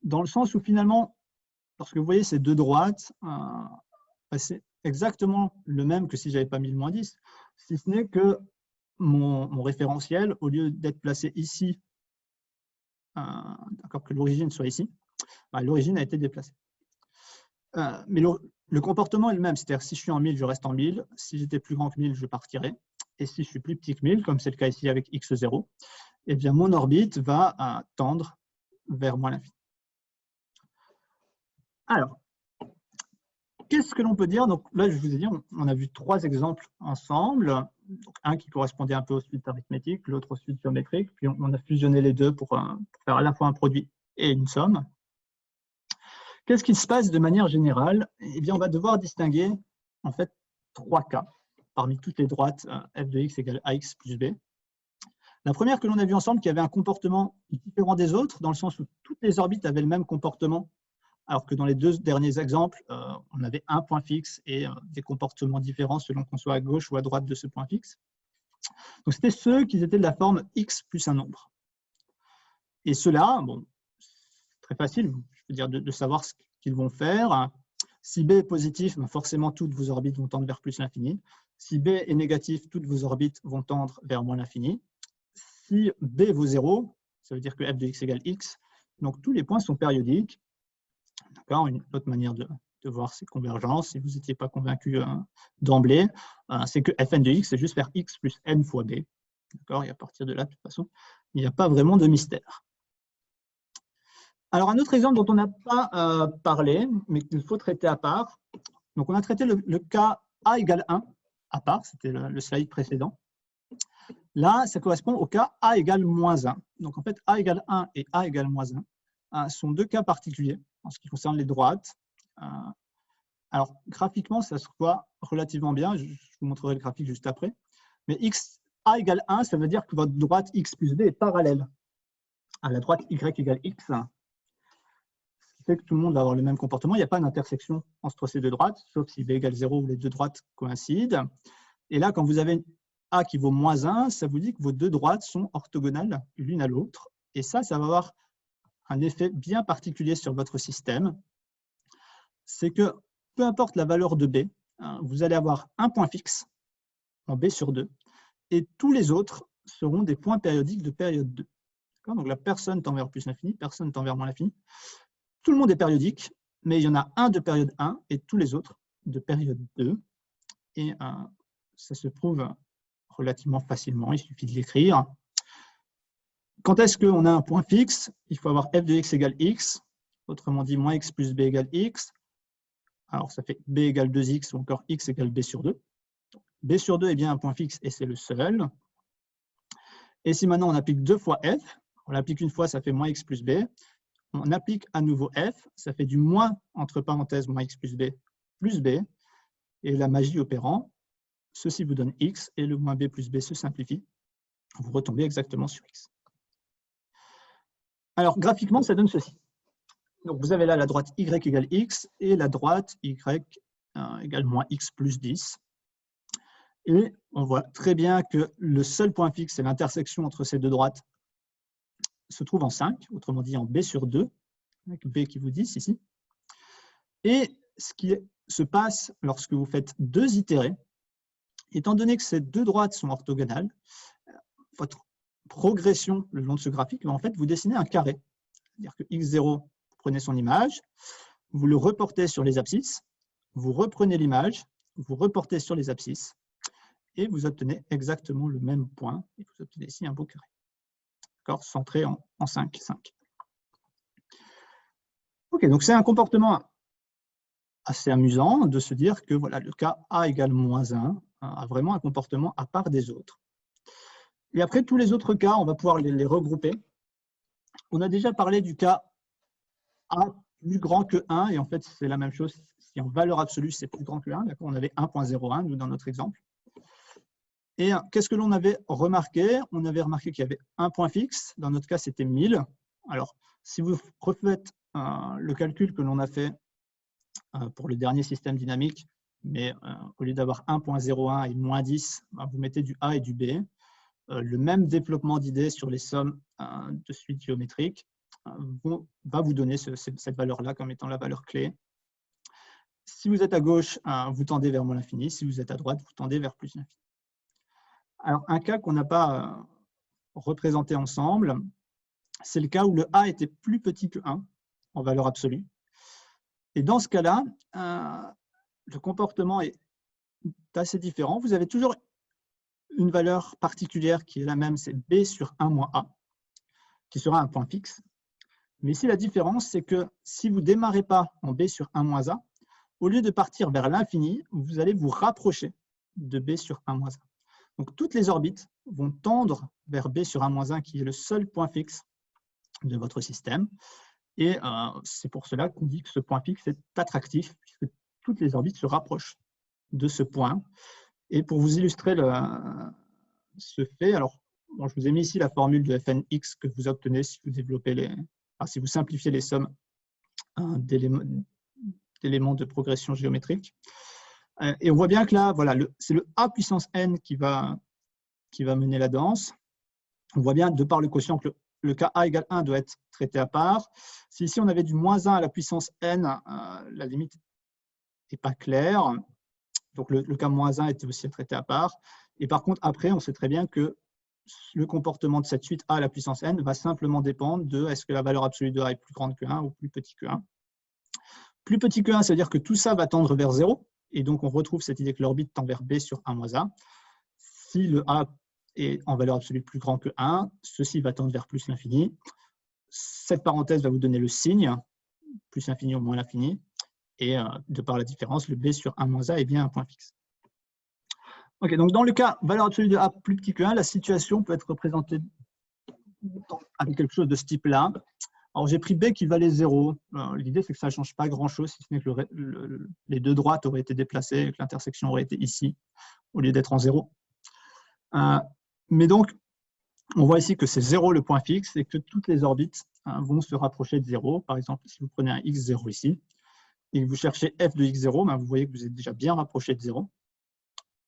dans le sens où finalement, lorsque vous voyez ces deux droites, c'est exactement le même que si je n'avais pas mis le moins 10, si ce n'est que mon référentiel, au lieu d'être placé ici, d'accord, que l'origine soit ici, l'origine a été déplacée. Mais le comportement est le même, c'est-à-dire si je suis en 1000, je reste en 1000, si j'étais plus grand que 1000, je partirai, et si je suis plus petit que 1000, comme c'est le cas ici avec x0, eh bien mon orbite va tendre vers moins l'infini. Alors, qu'est-ce que l'on peut dire? Donc là, je vous ai dit, on a vu trois exemples ensemble. Donc, un qui correspondait un peu aux suites arithmétiques, l'autre aux suites géométriques, puis on a fusionné les deux pour faire à la fois un produit et une somme. Qu'est-ce qui se passe de manière générale? Eh bien, on va devoir distinguer en fait trois cas parmi toutes les droites f de x égale ax plus b. La première que l'on a vue ensemble, qui avait un comportement différent des autres, dans le sens où toutes les orbites avaient le même comportement, alors que dans les deux derniers exemples, on avait un point fixe et des comportements différents selon qu'on soit à gauche ou à droite de ce point fixe. Donc, c'était ceux qui étaient de la forme x plus un nombre. Et ceux-là, bon, c'est très facile, je veux dire, de savoir ce qu'ils vont faire. Si b est positif, forcément, toutes vos orbites vont tendre vers plus l'infini. Si b est négatif, toutes vos orbites vont tendre vers moins l'infini. Si b vaut 0, ça veut dire que f de x égale x. Donc, tous les points sont périodiques. D'accord, une autre manière de voir ces convergences, si vous n'étiez pas convaincu d'emblée, c'est que fn de x, c'est juste faire x plus n fois b. D'accord, et à partir de là, de toute façon, il n'y a pas vraiment de mystère. Alors, un autre exemple dont on n'a pas parlé, mais qu'il faut traiter à part. Donc, on a traité le cas a égale 1 à part, c'était le slide précédent. Là, ça correspond au cas a égale moins 1. Donc, en fait, a égale 1 et a égale moins 1 sont deux cas particuliers en ce qui concerne les droites. Alors, graphiquement, ça se voit relativement bien. Je vous montrerai le graphique juste après. Mais a égale 1, ça veut dire que votre droite x plus b est parallèle à la droite y égale x. Ce qui fait que tout le monde va avoir le même comportement. Il n'y a pas d'intersection entre ces deux droites, sauf si b égale 0 où les deux droites coïncident. Et là, quand vous avez a qui vaut moins 1, ça vous dit que vos deux droites sont orthogonales l'une à l'autre. Et ça va avoir un effet bien particulier sur votre système. C'est que peu importe la valeur de b, vous allez avoir un point fixe en b sur 2, et tous les autres seront des points périodiques de période 2. Donc là, personne tend vers plus l'infini, personne tend vers moins l'infini. Tout le monde est périodique, mais il y en a un de période 1 et tous les autres de période 2. Et ça se prouve relativement facilement, il suffit de l'écrire. Quand est-ce qu'on a un point fixe? Il faut avoir f de x égale x, autrement dit, moins x plus b égale x. Alors, ça fait b égale 2x ou encore x égale b sur 2. B sur 2 est bien un point fixe et c'est le seul. Et si maintenant on applique 2 fois f, On l'applique une fois, ça fait moins x plus b. On applique à nouveau f, ça fait du moins, entre parenthèses, moins x plus b. Et la magie opérant, ceci vous donne x, et le moins b plus b se simplifie. Vous retombez exactement sur x. Alors, graphiquement, ça donne ceci. Donc, vous avez là la droite y égale x, et la droite y égale moins x plus 10. Et on voit très bien que le seul point fixe, c'est l'intersection entre ces deux droites, se trouve en 5, autrement dit en b sur 2, avec b qui vous dit ici. Et ce qui se passe lorsque vous faites deux itérés, étant donné que ces deux droites sont orthogonales, votre progression le long de ce graphique, en fait, vous dessinez un carré. C'est-à-dire que x0, vous prenez son image, vous le reportez sur les abscisses, vous reprenez l'image, vous reportez sur les abscisses, et vous obtenez exactement le même point, et vous obtenez ici un beau carré. Centré en 5, 5. Ok, donc c'est un comportement assez amusant de se dire que voilà, le cas A égale moins 1 a vraiment un comportement à part des autres. Et après, tous les autres cas, on va pouvoir les regrouper. On a déjà parlé du cas A plus grand que 1, et en fait, c'est la même chose si en valeur absolue, c'est plus grand que 1. On avait 1.01, nous, dans notre exemple. Et qu'est-ce que l'on avait remarqué? On avait remarqué qu'il y avait un point fixe. Dans notre cas, c'était 1000. Alors, si vous refaites le calcul que l'on a fait pour le dernier système dynamique, mais au lieu d'avoir 1.01 et moins 10, vous mettez du A et du B. Le même développement d'idées sur les sommes de suite géométriques va vous donner cette valeur-là comme étant la valeur clé. Si vous êtes à gauche, vous tendez vers moins l'infini. Si vous êtes à droite, vous tendez vers plus l'infini. Alors, un cas qu'on n'a pas représenté ensemble, c'est le cas où le A était plus petit que 1 en valeur absolue. Et dans ce cas-là, le comportement est assez différent. Vous avez toujours une valeur particulière qui est la même, c'est B sur 1 moins A, qui sera un point fixe. Mais ici, la différence, c'est que si vous ne démarrez pas en B sur 1 moins A, au lieu de partir vers l'infini, vous allez vous rapprocher de B sur 1 moins A. Donc, toutes les orbites vont tendre vers B sur 1 moins 1, qui est le seul point fixe de votre système. Et c'est pour cela qu'on dit que ce point fixe est attractif, puisque toutes les orbites se rapprochent de ce point. Et pour vous illustrer ce fait, alors, bon, je vous ai mis ici la formule de Fnx que vous obtenez si vous développez si vous simplifiez les sommes d'éléments de progression géométrique. Et on voit bien que là, voilà, c'est le A puissance n qui va mener la danse. On voit bien, de par le quotient, que le cas A égale 1 doit être traité à part. Si ici on avait du moins 1 à la puissance n, la limite n'est pas claire. Donc le cas moins 1 était aussi traité à part. Et par contre, après, on sait très bien que le comportement de cette suite A à la puissance n va simplement dépendre de est-ce que la valeur absolue de A est plus grande que 1 ou plus petit que 1. Plus petit que 1, ça veut dire que tout ça va tendre vers 0. Et donc, on retrouve cette idée que l'orbite tend vers B sur 1 moins A. Si le A est en valeur absolue plus grand que 1, ceci va tendre vers plus l'infini. Cette parenthèse va vous donner le signe, plus l'infini ou moins l'infini. Et de par la différence, le B sur 1 moins A est bien un point fixe. Ok, donc dans le cas valeur absolue de A plus petit que 1, la situation peut être représentée avec quelque chose de ce type-là. Alors, j'ai pris B qui valait 0. L'idée, c'est que ça ne change pas grand-chose, si ce n'est que les deux droites auraient été déplacées et que l'intersection aurait été ici, au lieu d'être en 0. Mais donc, on voit ici que c'est 0 le point fixe et que toutes les orbites vont se rapprocher de 0. Par exemple, si vous prenez un x0 ici, et que vous cherchez f de x0, vous voyez que vous êtes déjà bien rapproché de 0.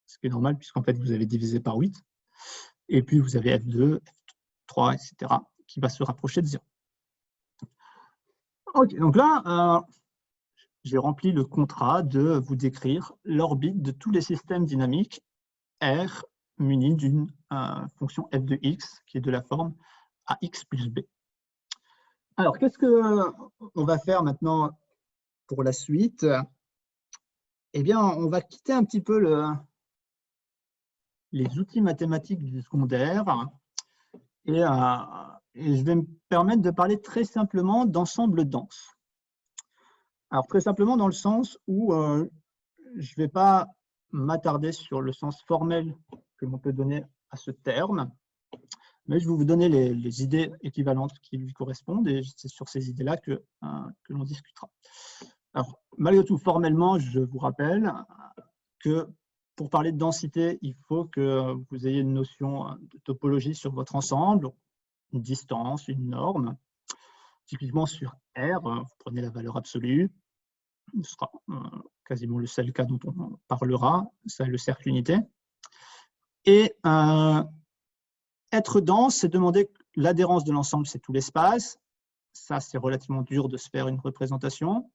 Ce qui est normal, puisqu'en fait, vous avez divisé par 8. Et puis, vous avez f2, f3, etc., qui va se rapprocher de 0. Ok, donc là, j'ai rempli le contrat de vous décrire l'orbite de tous les systèmes dynamiques R munis d'une fonction f de x qui est de la forme ax plus b. Alors, qu'est-ce qu'on va faire maintenant pour la suite? Eh bien, on va quitter un petit peu les outils mathématiques du secondaire et je vais me permettre de parler très simplement d'ensemble dense. Alors, très simplement dans le sens où je ne vais pas m'attarder sur le sens formel que l'on peut donner à ce terme, mais je vais vous donner les idées équivalentes qui lui correspondent, et c'est sur ces idées-là que l'on discutera. Alors, malgré tout, formellement, je vous rappelle que pour parler de densité, il faut que vous ayez une notion de topologie sur votre ensemble, une distance, une norme. Typiquement sur R, vous prenez la valeur absolue, ce sera quasiment le seul cas dont on parlera, c'est le cercle unité. Et être dense, c'est demander l'adhérence de l'ensemble, c'est tout l'espace. Ça, c'est relativement dur de se faire une représentation.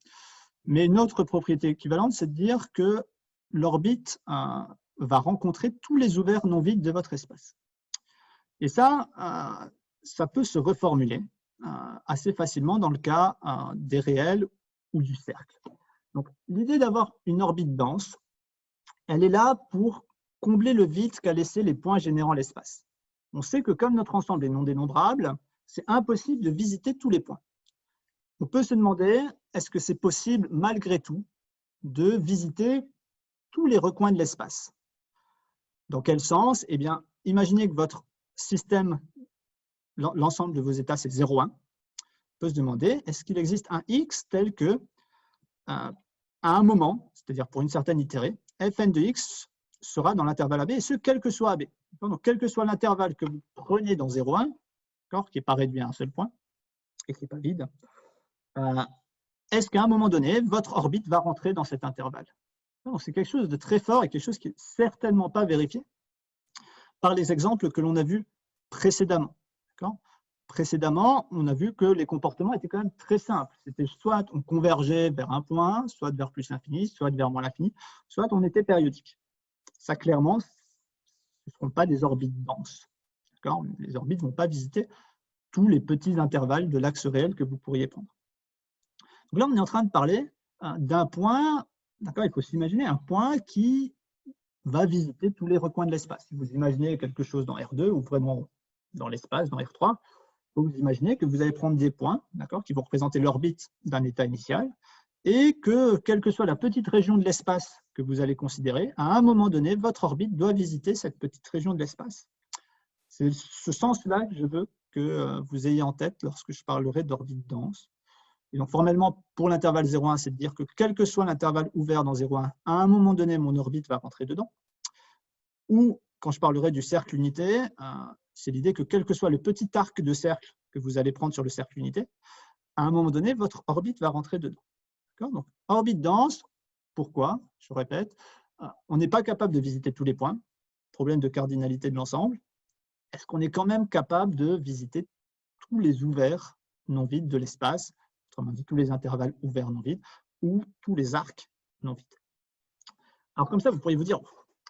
Mais une autre propriété équivalente, c'est de dire que l'orbite va rencontrer tous les ouverts non vides de votre espace. Et ça, ça peut se reformuler assez facilement dans le cas des réels ou du cercle. Donc, l'idée d'avoir une orbite dense, elle est là pour combler le vide qu'a laissé les points générant l'espace. On sait que comme notre ensemble est non dénombrable, c'est impossible de visiter tous les points. On peut se demander, est-ce que c'est possible, malgré tout, de visiter tous les recoins de l'espace? Dans quel sens? Eh bien, imaginez que votre système, l'ensemble de vos états, c'est 0,1. On peut se demander, est-ce qu'il existe un x tel que, à un moment, c'est-à-dire pour une certaine itérée, fn de x sera dans l'intervalle AB, et ce, quel que soit AB. Donc, quel que soit l'intervalle que vous preniez dans 0,1, qui n'est pas réduit à un seul point, et qui n'est pas vide, est-ce qu'à un moment donné, votre orbite va rentrer dans cet intervalle? C'est quelque chose de très fort et quelque chose qui n'est certainement pas vérifié par les exemples que l'on a vus précédemment. Précédemment, on a vu que les comportements étaient quand même très simples. C'était soit on convergeait vers un point, soit vers plus l'infini, soit vers moins l'infini, soit on était périodique. Ça, clairement, ce ne seront pas des orbites denses. Les orbites ne vont pas visiter tous les petits intervalles de l'axe réel que vous pourriez prendre. Donc là, on est en train de parler d'un point, il faut s'imaginer un point qui va visiter tous les recoins de l'espace. Si vous imaginez quelque chose dans R2 ou vraiment dans l'espace, dans R3, vous imaginez que vous allez prendre des points qui vont représenter l'orbite d'un état initial et que, quelle que soit la petite région de l'espace que vous allez considérer, à un moment donné, votre orbite doit visiter cette petite région de l'espace. C'est ce sens-là que je veux que vous ayez en tête lorsque je parlerai d'orbite dense. Et donc, formellement, pour l'intervalle 0,1, c'est de dire que quel que soit l'intervalle ouvert dans 0,1, à un moment donné, mon orbite va rentrer dedans. Ou, quand je parlerai du cercle unité, c'est l'idée que quel que soit le petit arc de cercle que vous allez prendre sur le cercle unité, à un moment donné, votre orbite va rentrer dedans. Donc, orbite dense, pourquoi? Je répète, on n'est pas capable de visiter tous les points, problème de cardinalité de l'ensemble. Est-ce qu'on est quand même capable de visiter tous les ouverts non vides de l'espace, autrement dit tous les intervalles ouverts non vides, ou tous les arcs non vides? Alors comme ça, vous pourriez vous dire,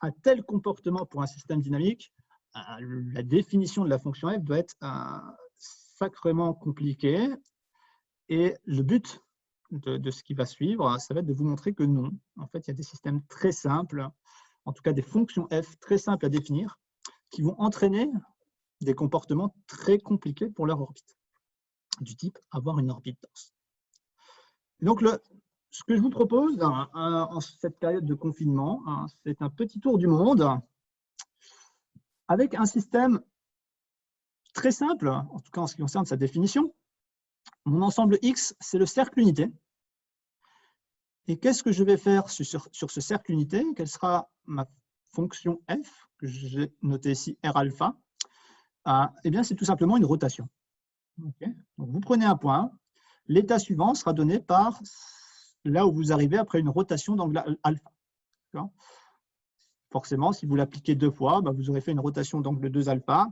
un tel comportement pour un système dynamique, la définition de la fonction f doit être sacrément compliquée, et le but de ce qui va suivre, ça va être de vous montrer que non. En fait, il y a des systèmes très simples, en tout cas des fonctions f très simples à définir, qui vont entraîner des comportements très compliqués pour leur orbite, du type avoir une orbite dense. Donc, ce que je vous propose en cette période de confinement, c'est un petit tour du monde avec un système très simple, en tout cas en ce qui concerne sa définition. Mon ensemble X, c'est le cercle unité. Et qu'est-ce que je vais faire sur ce cercle unité? Quelle sera ma fonction f, que j'ai notée ici R alpha? Eh bien, c'est tout simplement une rotation. Okay. Donc, vous prenez un point, l'état suivant sera donné par là où vous arrivez après une rotation d'angle alpha. Forcément, si vous l'appliquez 2 fois, vous aurez fait une rotation d'angle 2 alpha,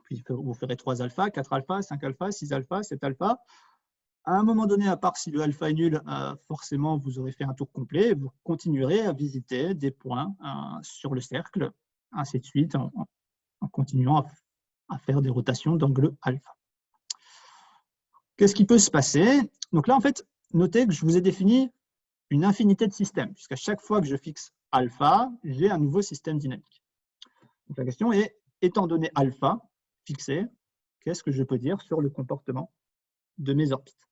puis vous ferez 3 alpha, 4 alpha, 5 alpha, 6 alpha, 7 alpha. À un moment donné, à part si le alpha est nul, forcément, vous aurez fait un tour complet et vous continuerez à visiter des points sur le cercle, ainsi de suite, en continuant à faire des rotations d'angle alpha. Qu'est-ce qui peut se passer? Donc là, en fait, notez que je vous ai défini une infinité de systèmes, puisqu'à chaque fois que je fixe alpha, j'ai un nouveau système dynamique. Donc la question est, étant donné alpha fixé, qu'est-ce que je peux dire sur le comportement de mes orbites?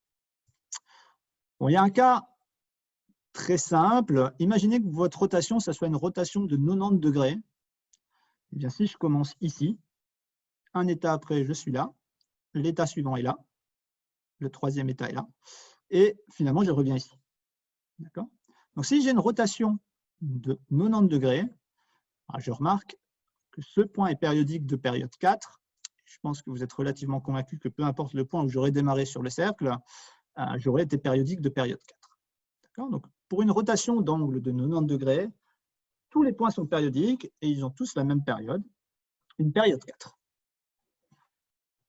Bon, il y a un cas très simple. Imaginez que votre rotation, ça soit une rotation de 90 degrés. Eh bien, si je commence ici, un état après, je suis là, l'état suivant est là, le troisième état est là, et finalement, je reviens ici. D'accord? Donc, si j'ai une rotation de 90 degrés, je remarque que ce point est périodique de période 4. Je pense que vous êtes relativement convaincu que peu importe le point où j'aurais démarré sur le cercle, j'aurais été périodique de période 4. Donc, pour une rotation d'angle de 90 degrés, tous les points sont périodiques et ils ont tous la même période, une période 4.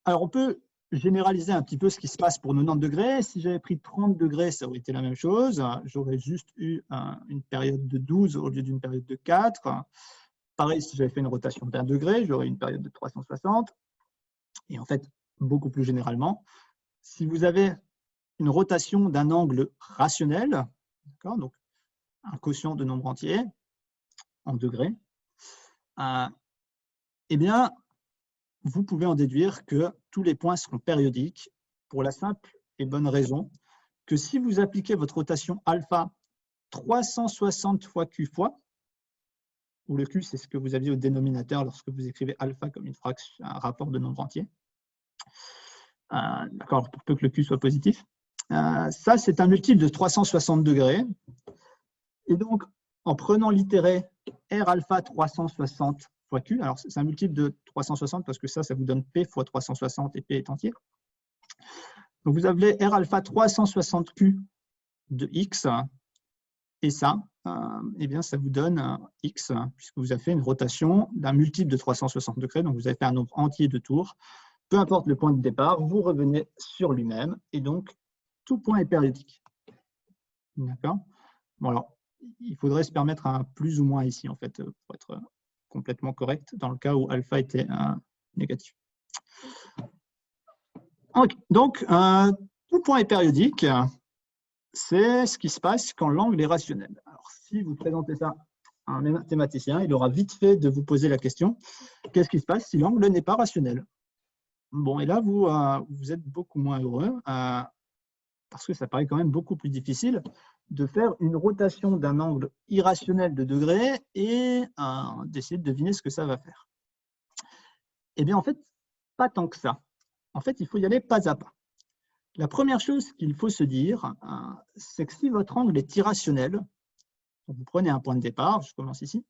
Alors, on peut généraliser un petit peu ce qui se passe pour 90 degrés. Si j'avais pris 30 degrés, ça aurait été la même chose. J'aurais juste eu une période de 12 au lieu d'une période de 4. Pareil, si j'avais fait une rotation d'1 degré, j'aurais une période de 360. Et en fait, beaucoup plus généralement, si vous avez une rotation d'un angle rationnel, donc un quotient de nombre entier en degrés, eh bien, vous pouvez en déduire que tous les points seront périodiques pour la simple et bonne raison que si vous appliquez votre rotation alpha 360 fois Q fois, où le Q, c'est ce que vous aviez au dénominateur lorsque vous écrivez alpha comme une fraction, un rapport de nombre entier, d'accord, pour peu que le Q soit positif, ça, c'est un multiple de 360 degrés. Et donc, en prenant l'itéré R alpha 360 fois Q, alors c'est un multiple de 360 parce que ça vous donne P fois 360 et P est entier. Donc, vous avez R alpha 360Q de X, et ça, eh bien, ça vous donne X, puisque vous avez fait une rotation d'un multiple de 360 degrés, donc vous avez fait un nombre entier de tours. Peu importe le point de départ, vous revenez sur lui-même, et donc, tout point est périodique. D'accord? Bon, alors, il faudrait se permettre un plus ou moins ici, en fait, pour être complètement correct, dans le cas où alpha était négatif. Okay. Donc, tout point est périodique. C'est ce qui se passe quand l'angle est rationnel. Alors, si vous présentez ça à un mathématicien, il aura vite fait de vous poser la question, qu'est-ce qui se passe si l'angle n'est pas rationnel? Bon, et là, vous êtes beaucoup moins heureux, parce que ça paraît quand même beaucoup plus difficile de faire une rotation d'un angle irrationnel de degrés et d'essayer de deviner ce que ça va faire. Eh bien, en fait, pas tant que ça. En fait, il faut y aller pas à pas. La première chose qu'il faut se dire, c'est que si votre angle est irrationnel, vous prenez un point de départ, je commence ici,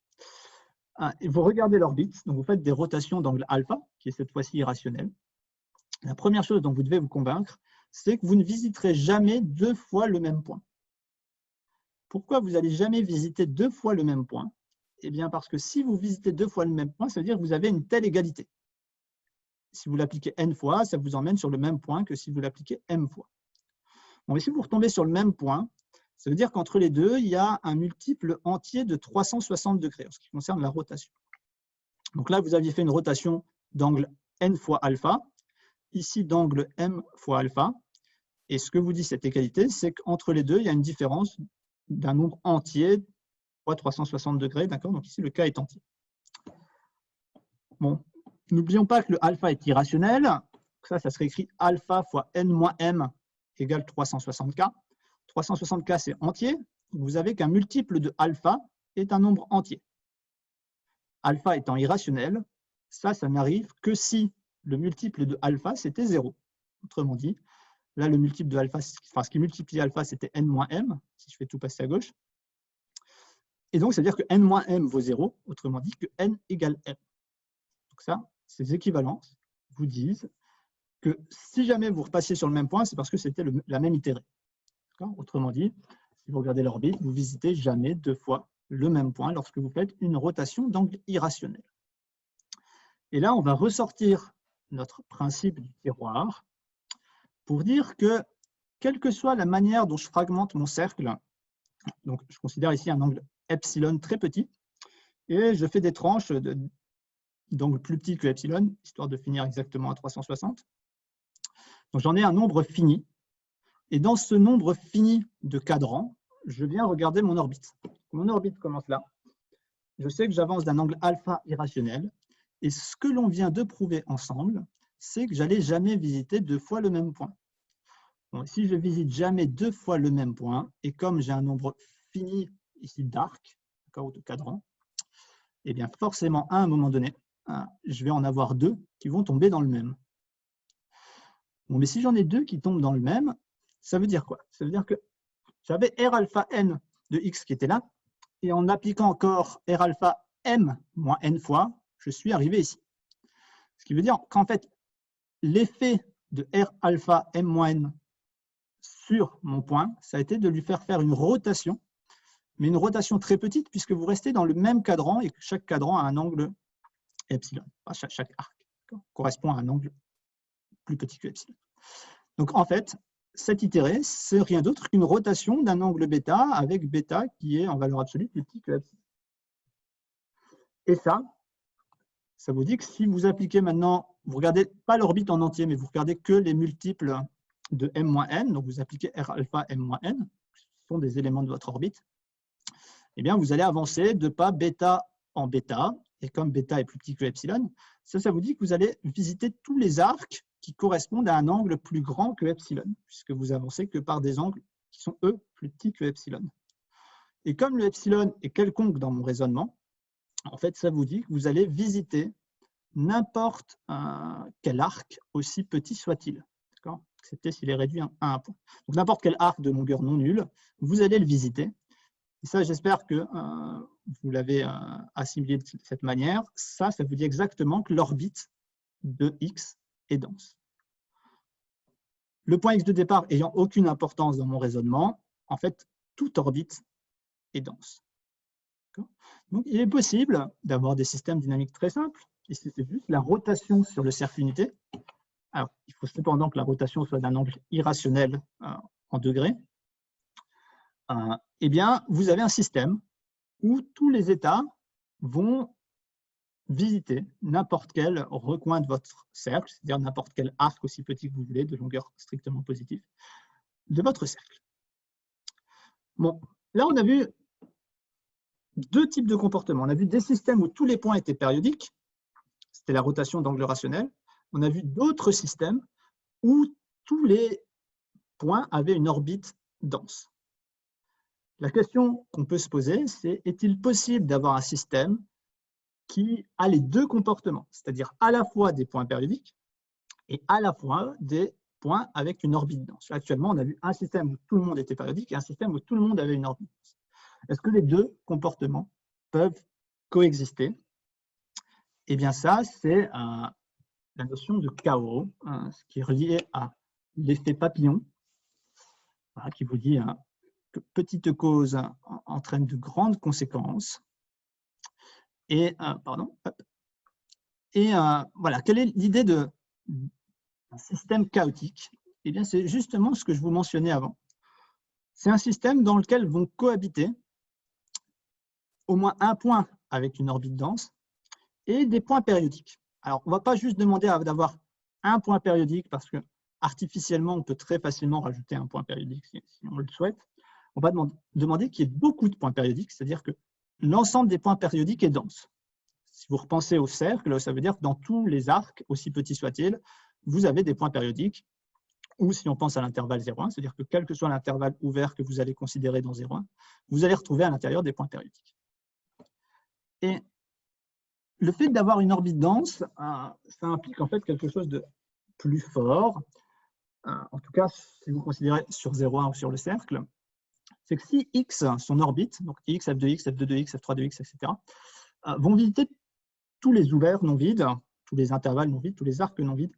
et vous regardez l'orbite, donc vous faites des rotations d'angle alpha, qui est cette fois-ci irrationnel. La première chose dont vous devez vous convaincre, c'est que vous ne visiterez jamais deux fois le même point. Pourquoi vous n'allez jamais visiter deux fois le même point? Eh bien, parce que si vous visitez deux fois le même point, ça veut dire que vous avez une telle égalité. Si vous l'appliquez n fois, ça vous emmène sur le même point que si vous l'appliquez m fois. Bon, mais si vous retombez sur le même point, ça veut dire qu'entre les deux, il y a un multiple entier de 360 degrés en ce qui concerne la rotation. Donc là, vous aviez fait une rotation d'angle n fois alpha, ici d'angle m fois alpha. Et ce que vous dit cette égalité, c'est qu'entre les deux, il y a une différence d'un nombre entier fois 360 degrés. D'accord? Donc ici, le cas est entier. Bon, n'oublions pas que le alpha est irrationnel. Ça serait écrit alpha fois n moins m égale 360K. 360K, c'est entier. Vous avez qu'un multiple de alpha est un nombre entier. Alpha étant irrationnel, ça n'arrive que si le multiple de alpha, c'était 0. Autrement dit, là, le multiple de alpha, enfin, ce qui multiplie alpha, c'était n moins m, si je fais tout passer à gauche. Et donc, ça veut dire que n moins m vaut 0, autrement dit que n égale m. Donc ça, ces équivalences vous disent que si jamais vous repassiez sur le même point, c'est parce que c'était la même itérée. Autrement dit, si vous regardez l'orbite, vous ne visitez jamais deux fois le même point lorsque vous faites une rotation d'angle irrationnel. Et là, on va ressortir notre principe du tiroir pour dire que, quelle que soit la manière dont je fragmente mon cercle, donc je considère ici un angle epsilon très petit, et je fais des tranches d'angle plus petit que epsilon, histoire de finir exactement à 360. Donc j'en ai un nombre fini. Et dans ce nombre fini de cadrans, je viens regarder mon orbite. Mon orbite commence là. Je sais que j'avance d'un angle alpha irrationnel. Et ce que l'on vient de prouver ensemble, c'est que je n'allais jamais visiter deux fois le même point. Bon, si je visite jamais deux fois le même point, et comme j'ai un nombre fini ici d'arcs, ou de cadrans, eh bien forcément, à un moment donné, je vais en avoir deux qui vont tomber dans le même. Bon, mais si j'en ai deux qui tombent dans le même, ça veut dire quoi? Ça veut dire que j'avais R alpha n de x qui était là, et en appliquant encore R alpha m moins n fois, je suis arrivé ici. Ce qui veut dire qu'en fait, l'effet de R alpha m moins n sur mon point, ça a été de lui faire une rotation, mais une rotation très petite, puisque vous restez dans le même cadran et que chaque cadran a un angle epsilon. Enfin, chaque arc correspond à un angle plus petit que epsilon. Donc en fait, cette itérée, c'est rien d'autre qu'une rotation d'un angle bêta avec bêta qui est en valeur absolue plus petit que epsilon. Et ça vous dit que si vous appliquez maintenant, vous ne regardez pas l'orbite en entier, mais vous regardez que les multiples de m-n, donc vous appliquez R alpha m-n, ce sont des éléments de votre orbite, eh bien vous allez avancer de pas bêta en bêta, et comme bêta est plus petit que epsilon, ça vous dit que vous allez visiter tous les arcs qui correspondent à un angle plus grand que epsilon, puisque vous avancez que par des angles qui sont, eux, plus petits que epsilon. Et comme le epsilon est quelconque dans mon raisonnement, en fait, ça vous dit que vous allez visiter n'importe quel arc, aussi petit soit-il, excepté s'il est réduit à un point. Donc n'importe quel arc de longueur non nulle, vous allez le visiter. Et ça, j'espère que vous l'avez assimilé de cette manière. Ça vous dit exactement que l'orbite de x est dense. Le point x de départ ayant aucune importance dans mon raisonnement, en fait, toute orbite est dense. Donc, il est possible d'avoir des systèmes dynamiques très simples. Ici, c'est juste la rotation sur le cercle unité. Alors, il faut cependant que la rotation soit d'un angle irrationnel en degrés. Eh bien, vous avez un système où tous les états vont visiter n'importe quel recoin de votre cercle, c'est-à-dire n'importe quel arc aussi petit que vous voulez, de longueur strictement positive, de votre cercle. Bon, là, on a vu deux types de comportements. On a vu des systèmes où tous les points étaient périodiques, c'était la rotation d'angle rationnel. On a vu d'autres systèmes où tous les points avaient une orbite dense. La question qu'on peut se poser, c'est est-il possible d'avoir un système qui a les deux comportements, c'est-à-dire à la fois des points périodiques et à la fois des points avec une orbite dense. Actuellement, on a vu un système où tout le monde était périodique et un système où tout le monde avait une orbite dense. Est-ce que les deux comportements peuvent coexister? Eh bien ça, c'est la notion de chaos, ce qui est relié à l'effet papillon, qui vous dit que petite cause entraîne de grandes conséquences. Et, voilà, quelle est l'idée d'un système chaotique? Eh bien, c'est justement ce que je vous mentionnais avant. C'est un système dans lequel vont cohabiter au moins un point avec une orbite dense et des points périodiques. Alors, on ne va pas juste demander d'avoir un point périodique parce que artificiellement, on peut très facilement rajouter un point périodique si on le souhaite. On va demander qu'il y ait beaucoup de points périodiques, c'est-à-dire que l'ensemble des points périodiques est dense. Si vous repensez au cercle, ça veut dire que dans tous les arcs, aussi petits soient-ils, vous avez des points périodiques. Ou si on pense à l'intervalle 0,1, c'est-à-dire que quel que soit l'intervalle ouvert que vous allez considérer dans 0,1, vous allez retrouver à l'intérieur des points périodiques. Et le fait d'avoir une orbite dense, ça implique en fait quelque chose de plus fort. En tout cas, si vous considérez sur 0,1 ou sur le cercle, c'est que si x, son orbite, donc x, f de x, f2 de x, f3 de x, etc., vont visiter tous les ouverts non vides, tous les intervalles non vides, tous les arcs non vides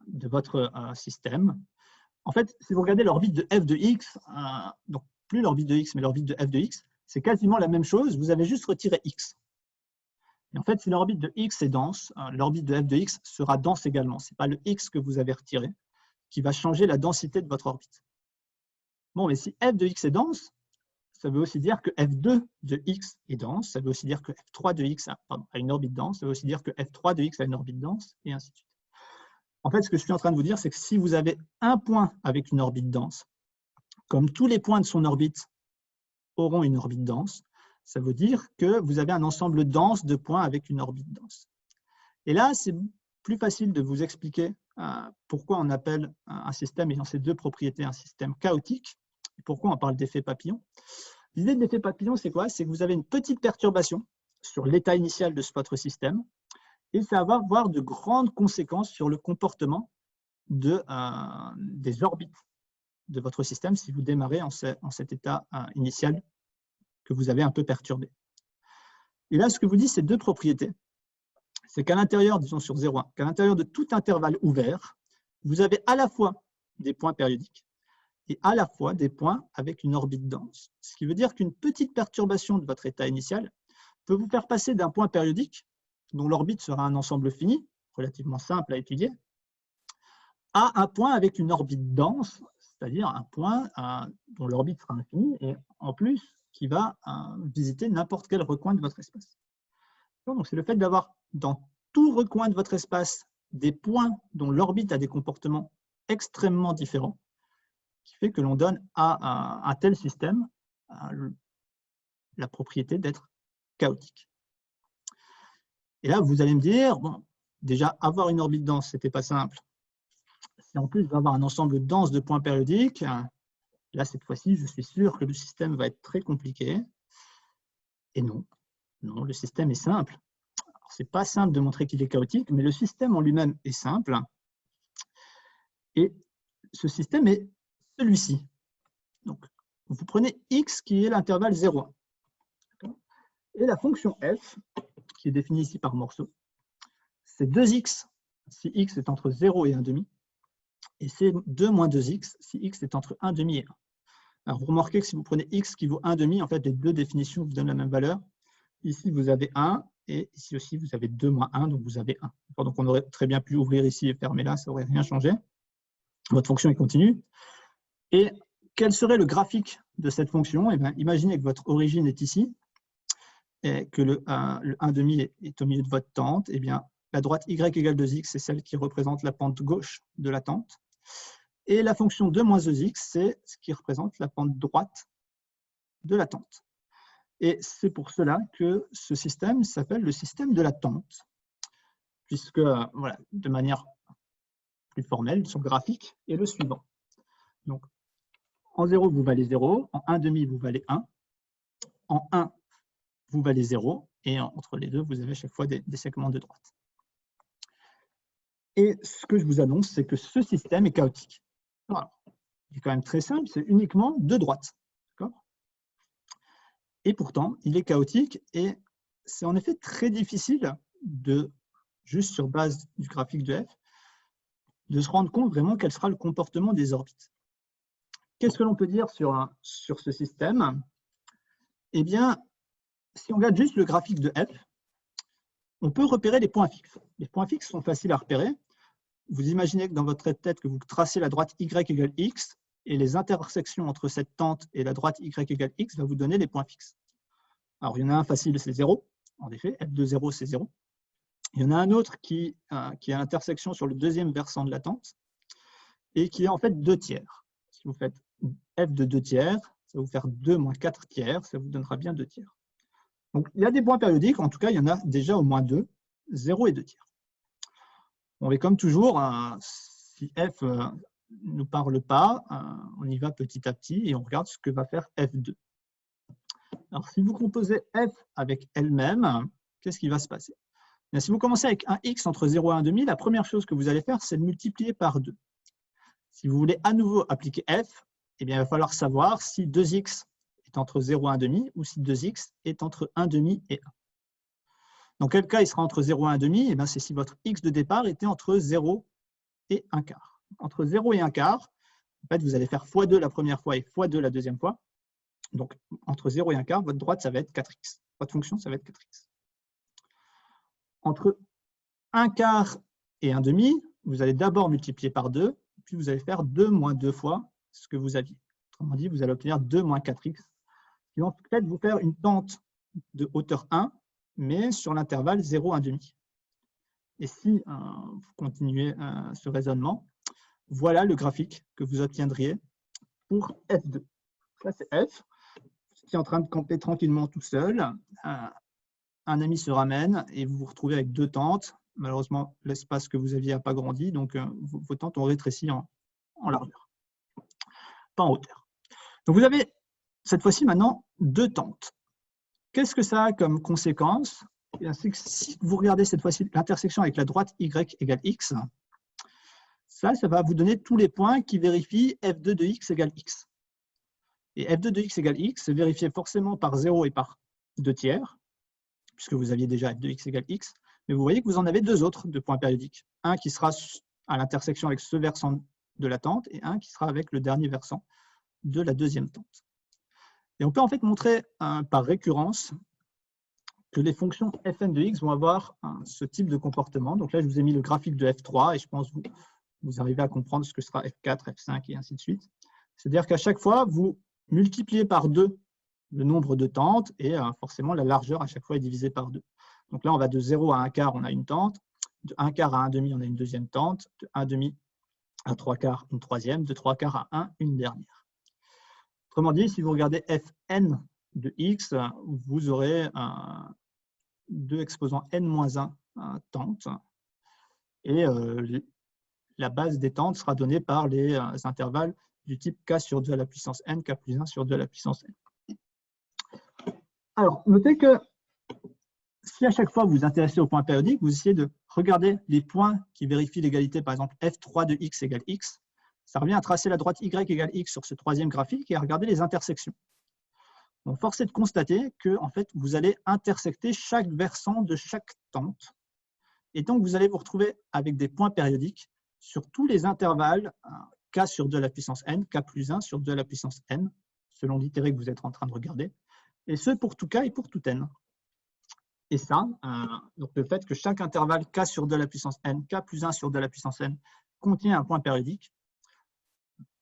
de votre système. En fait, si vous regardez l'orbite de f de x, donc plus l'orbite de x, mais l'orbite de f de x, c'est quasiment la même chose, vous avez juste retiré x. Et en fait, si l'orbite de x est dense, l'orbite de f de x sera dense également. Ce n'est pas le x que vous avez retiré qui va changer la densité de votre orbite. Bon, mais si f de x est dense, ça veut aussi dire que f2 de x est dense, ça veut aussi dire que f3 de x a une orbite dense, ça veut aussi dire que f3 de x a une orbite dense, et ainsi de suite. En fait, ce que je suis en train de vous dire, c'est que si vous avez un point avec une orbite dense, comme tous les points de son orbite auront une orbite dense, ça veut dire que vous avez un ensemble dense de points avec une orbite dense. Et là, c'est plus facile de vous expliquer pourquoi on appelle un système ayant ces deux propriétés un système chaotique, et pourquoi on parle d'effet papillon. L'idée de l'effet papillon, c'est quoi? C'est que vous avez une petite perturbation sur l'état initial de votre système, et ça va avoir de grandes conséquences sur le comportement des orbites de votre système si vous démarrez en cet état initial que vous avez un peu perturbé. Et là, ce que vous dit ces deux propriétés, c'est qu'à l'intérieur, disons sur 0,1, qu'à l'intérieur de tout intervalle ouvert, vous avez à la fois des points périodiques et à la fois des points avec une orbite dense. Ce qui veut dire qu'une petite perturbation de votre état initial peut vous faire passer d'un point périodique, dont l'orbite sera un ensemble fini, relativement simple à étudier, à un point avec une orbite dense, c'est-à-dire un point dont l'orbite sera infinie et en plus qui va visiter n'importe quel recoin de votre espace. Donc c'est le fait d'avoir dans tout recoin de votre espace des points dont l'orbite a des comportements extrêmement différents qui fait que l'on donne à un tel système la propriété d'être chaotique. Et là, vous allez me dire, bon, déjà, avoir une orbite dense, ce n'était pas simple. Si en plus, je vais avoir un ensemble dense de points périodiques, là, cette fois-ci, je suis sûr que le système va être très compliqué. Et non, non, le système est simple. Ce n'est pas simple de montrer qu'il est chaotique, mais le système en lui-même est simple. Et ce système est celui-ci. Donc, vous prenez x qui est l'intervalle 0,1. Et la fonction f, qui est définie ici par morceau, c'est 2x si x est entre 0 et 1,5, et c'est 2 moins 2x si x est entre 1,5 et 1. Alors, vous remarquez que si vous prenez x qui vaut 1,5, en fait, les deux définitions vous donnent la même valeur. Ici, vous avez 1, et ici aussi, vous avez 2 moins 1, donc vous avez 1. Donc, on aurait très bien pu ouvrir ici et fermer là, ça n'aurait rien changé. Votre fonction est continue. Et quel serait le graphique de cette fonction? Eh bien, imaginez que votre origine est ici, et que le 1,5 est au milieu de votre tente. Eh bien, la droite y égale 2x, c'est celle qui représente la pente gauche de la tente. Et la fonction 2 moins 2x, c'est ce qui représente la pente droite de la tente. Et c'est pour cela que ce système s'appelle le système de la tente, puisque, voilà, de manière plus formelle, son graphique est le suivant. Donc, en 0, vous valez 0, en 1,5, vous valez 1, en 1, vous valez 0, et entre les deux, vous avez à chaque fois des segments de droite. Et ce que je vous annonce, c'est que ce système est chaotique. Voilà. Il est quand même très simple, c'est uniquement deux droites. Et pourtant, il est chaotique, et c'est en effet très difficile de, juste sur base du graphique de f, de se rendre compte vraiment quel sera le comportement des orbites. Qu'est-ce que l'on peut dire sur ce système? Eh bien, si on regarde juste le graphique de f, on peut repérer les points fixes. Les points fixes sont faciles à repérer. Vous imaginez que dans votre tête, que vous tracez la droite y égale x, et les intersections entre cette tente et la droite y égale x va vous donner les points fixes. Alors, il y en a un facile, c'est 0. En effet, f de 0, c'est 0. Il y en a un autre qui a l'intersection sur le deuxième versant de la tente et qui est en fait 2 tiers. Si vous faites f de 2 tiers, ça va vous faire 2 moins 4 tiers, ça vous donnera bien 2 tiers. Donc, il y a des points périodiques, en tout cas, il y en a déjà au moins 2, 0 et 2 tiers. Bon, mais comme toujours, si f ne nous parle pas, on y va petit à petit et on regarde ce que va faire f2. Alors, si vous composez f avec elle-même, qu'est-ce qui va se passer? Bien, si vous commencez avec un x entre 0 et 1,5, la première chose que vous allez faire, c'est de multiplier par 2. Si vous voulez à nouveau appliquer f, eh bien, il va falloir savoir si 2x est entre 0 et 1,5 ou si 2x est entre 1,5 et 1. Dans quel cas il sera entre 0 et 1,5? Eh bien, c'est si votre x de départ était entre 0 et 1 quart. Entre 0 et 1 quart, en fait, vous allez faire x2 la première fois et x2 la deuxième fois. Donc, entre 0 et 1 quart, votre droite, ça va être 4x. Votre fonction, ça va être 4x. Entre 1 quart et 1,5, vous allez d'abord multiplier par 2, puis vous allez faire 2 moins 2 fois ce que vous aviez. Autrement dit, vous allez obtenir 2 moins 4x, qui vont peut-être vous faire une tente de hauteur 1, mais sur l'intervalle 0, 1,5. Et si vous continuez ce raisonnement, voilà le graphique que vous obtiendriez pour F2. Là, c'est F, qui est en train de camper tranquillement tout seul. Un ami se ramène et vous vous retrouvez avec 2 tentes. Malheureusement, l'espace que vous aviez n'a pas grandi, donc vos tentes ont rétréci en largeur, pas en hauteur. Donc vous avez cette fois-ci maintenant 2 tentes. Qu'est-ce que ça a comme conséquence? c'est que si vous regardez cette fois-ci l'intersection avec la droite y égale x, ça va vous donner tous les points qui vérifient f2 de x égale x. Et f2 de x égale x, c'est vérifié forcément par 0 et par 2 tiers, puisque vous aviez déjà f de x égale x, mais vous voyez que vous en avez deux autres de points périodiques. Un qui sera à l'intersection avec ce versant de la tente, et un qui sera avec le dernier versant de la deuxième tente. Et on peut en fait montrer par récurrence que les fonctions fn de x vont avoir ce type de comportement. Donc là, je vous ai mis le graphique de f3, et je pense que vous arrivez à comprendre ce que sera f4, f5, et ainsi de suite. C'est-à-dire qu'à chaque fois, vous multipliez par 2 le nombre de tentes, et forcément, la largeur à chaque fois est divisée par 2. Donc là, on va de 0 à 1 quart, on a une tente. De 1 quart à 1 demi, on a une deuxième tente. De 1 demi à 3 quarts, une troisième. De 3 quarts à 1, une dernière. Autrement dit, si vous regardez fn de x, vous aurez 2 exposants n-1 tentes. Et la base des tentes sera donnée par les intervalles du type k sur 2 à la puissance n, k plus 1 sur 2 à la puissance n. Alors, notez que si à chaque fois vous vous intéressez au point périodique, vous essayez de regarder les points qui vérifient l'égalité, par exemple f3 de x égale x, ça revient à tracer la droite y égale x sur ce troisième graphique et à regarder les intersections. Donc, force est de constater que en fait, vous allez intersecter chaque versant de chaque tente. Et donc, vous allez vous retrouver avec des points périodiques sur tous les intervalles k sur 2 à la puissance n, k plus 1 sur 2 à la puissance n, selon l'itéré que vous êtes en train de regarder, et ce pour tout k et pour tout n. Et ça, donc le fait que chaque intervalle k sur 2 à la puissance n, k plus 1 sur 2 à la puissance n, contient un point périodique,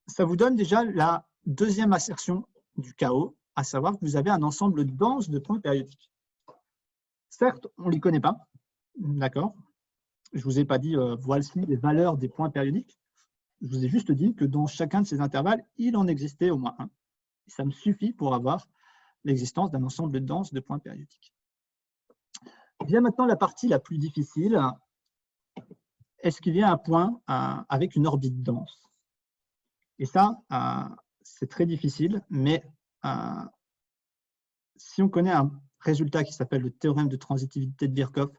ça vous donne déjà la deuxième assertion du chaos, à savoir que vous avez un ensemble dense de points périodiques. Certes, on ne les connaît pas, d'accord? Je ne vous ai pas dit, voici les valeurs des points périodiques. Je vous ai juste dit que dans chacun de ces intervalles, il en existait au moins un. Et ça me suffit pour avoir l'existence d'un ensemble dense de points périodiques. Vient maintenant la partie la plus difficile. Est-ce qu'il y a un point avec une orbite dense? Et ça, c'est très difficile, mais si on connaît un résultat qui s'appelle le théorème de transitivité de Birkhoff,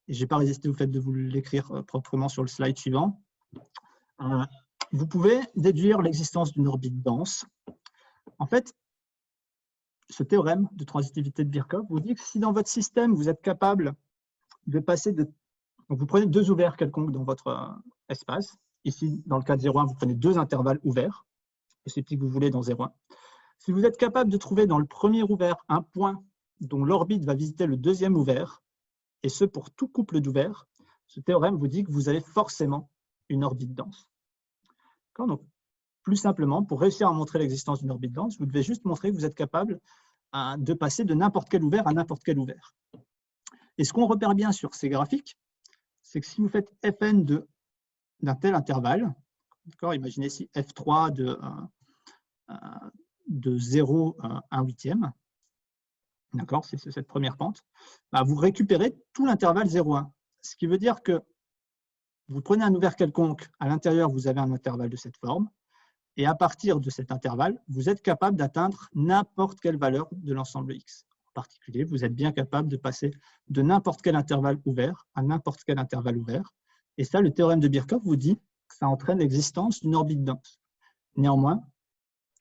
et je n'ai pas résisté au fait de vous l'écrire proprement sur le slide suivant, vous pouvez déduire l'existence d'une orbite dense. En fait, ce théorème de transitivité de Birkhoff vous dit que si dans votre système, vous êtes capable de passer de... Donc vous prenez deux ouverts quelconques dans votre espace. Ici, dans le cas de 0,1, vous prenez deux intervalles ouverts, aussi petits que vous voulez dans 0,1. Si vous êtes capable de trouver dans le premier ouvert un point dont l'orbite va visiter le deuxième ouvert, et ce pour tout couple d'ouverts, ce théorème vous dit que vous avez forcément une orbite dense. Donc, plus simplement, pour réussir à montrer l'existence d'une orbite dense, vous devez juste montrer que vous êtes capable de passer de n'importe quel ouvert à n'importe quel ouvert. Et ce qu'on repère bien sur ces graphiques, c'est que si vous faites fn d'un tel intervalle, imaginez ici f3 de 0 à 1/8, d'accord, c'est cette première pente, vous récupérez tout l'intervalle 0,1. Ce qui veut dire que vous prenez un ouvert quelconque, à l'intérieur, vous avez un intervalle de cette forme, et à partir de cet intervalle, vous êtes capable d'atteindre n'importe quelle valeur de l'ensemble X. En particulier, vous êtes bien capable de passer de n'importe quel intervalle ouvert à n'importe quel intervalle ouvert. Et ça, le théorème de Birkhoff vous dit que ça entraîne l'existence d'une orbite dense. Néanmoins,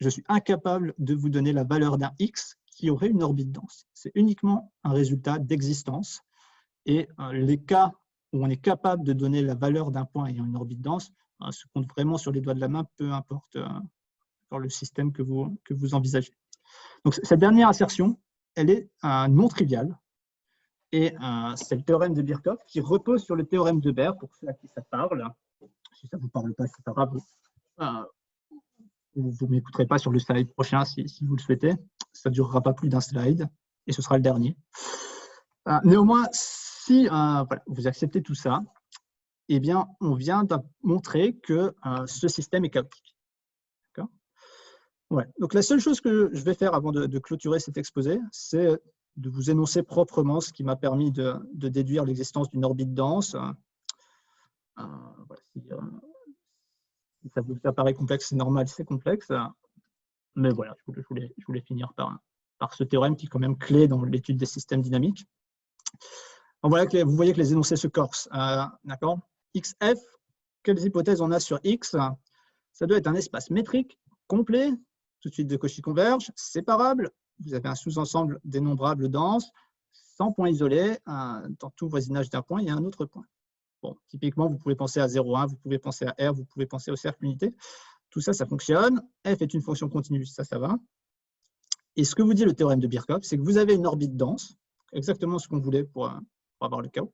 je suis incapable de vous donner la valeur d'un X qui aurait une orbite dense. C'est uniquement un résultat d'existence. Et les cas où on est capable de donner la valeur d'un point ayant une orbite dense se comptent vraiment sur les doigts de la main, peu importe le système que vous envisagez. Donc, cette dernière assertion, elle est non triviale. Et c'est le théorème de Birkhoff qui repose sur le théorème de Baire, pour ceux à qui ça parle. Si ça ne vous parle pas, c'est pas grave. Vous ne m'écouterez pas sur le slide prochain si vous le souhaitez. Ça ne durera pas plus d'un slide et ce sera le dernier. Néanmoins, si voilà, vous acceptez tout ça, eh bien, on vient de montrer que ce système est chaotique. Ouais. Donc, la seule chose que je vais faire avant de clôturer cet exposé, c'est de vous énoncer proprement ce qui m'a permis de déduire l'existence d'une orbite dense. Voilà, si ça vous paraît complexe, c'est normal, c'est complexe. Mais voilà, je voulais finir par ce théorème qui est quand même clé dans l'étude des systèmes dynamiques. Voilà que vous voyez que les énoncés se corsent. D'accord. XF, quelles hypothèses on a sur X? Ça doit être un espace métrique complet, tout de suite de Cauchy converge, séparable. Vous avez un sous-ensemble dénombrable dense, sans point isolé. Dans tout voisinage d'un point, il y a un autre point. Bon, typiquement, vous pouvez penser à 0,1, vous pouvez penser à R, vous pouvez penser au cercle unité. Tout ça, ça fonctionne. F est une fonction continue, ça va. Et ce que vous dit le théorème de Birkhoff, c'est que vous avez une orbite dense, exactement ce qu'on voulait pour avoir le chaos.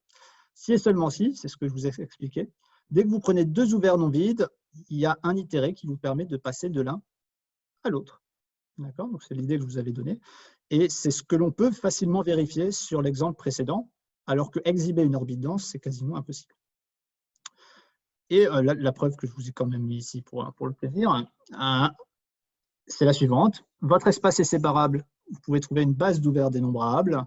Si et seulement si, c'est ce que je vous ai expliqué, dès que vous prenez deux ouverts non vides, il y a un itéré qui vous permet de passer de l'un à l'autre. D'accord? Donc, c'est l'idée que je vous avais donnée. Et c'est ce que l'on peut facilement vérifier sur l'exemple précédent, alors que exhiber une orbite dense, c'est quasiment impossible. Et la preuve que je vous ai quand même mis ici pour le plaisir, c'est la suivante. Votre espace est séparable. Vous pouvez trouver une base d'ouvert dénombrable.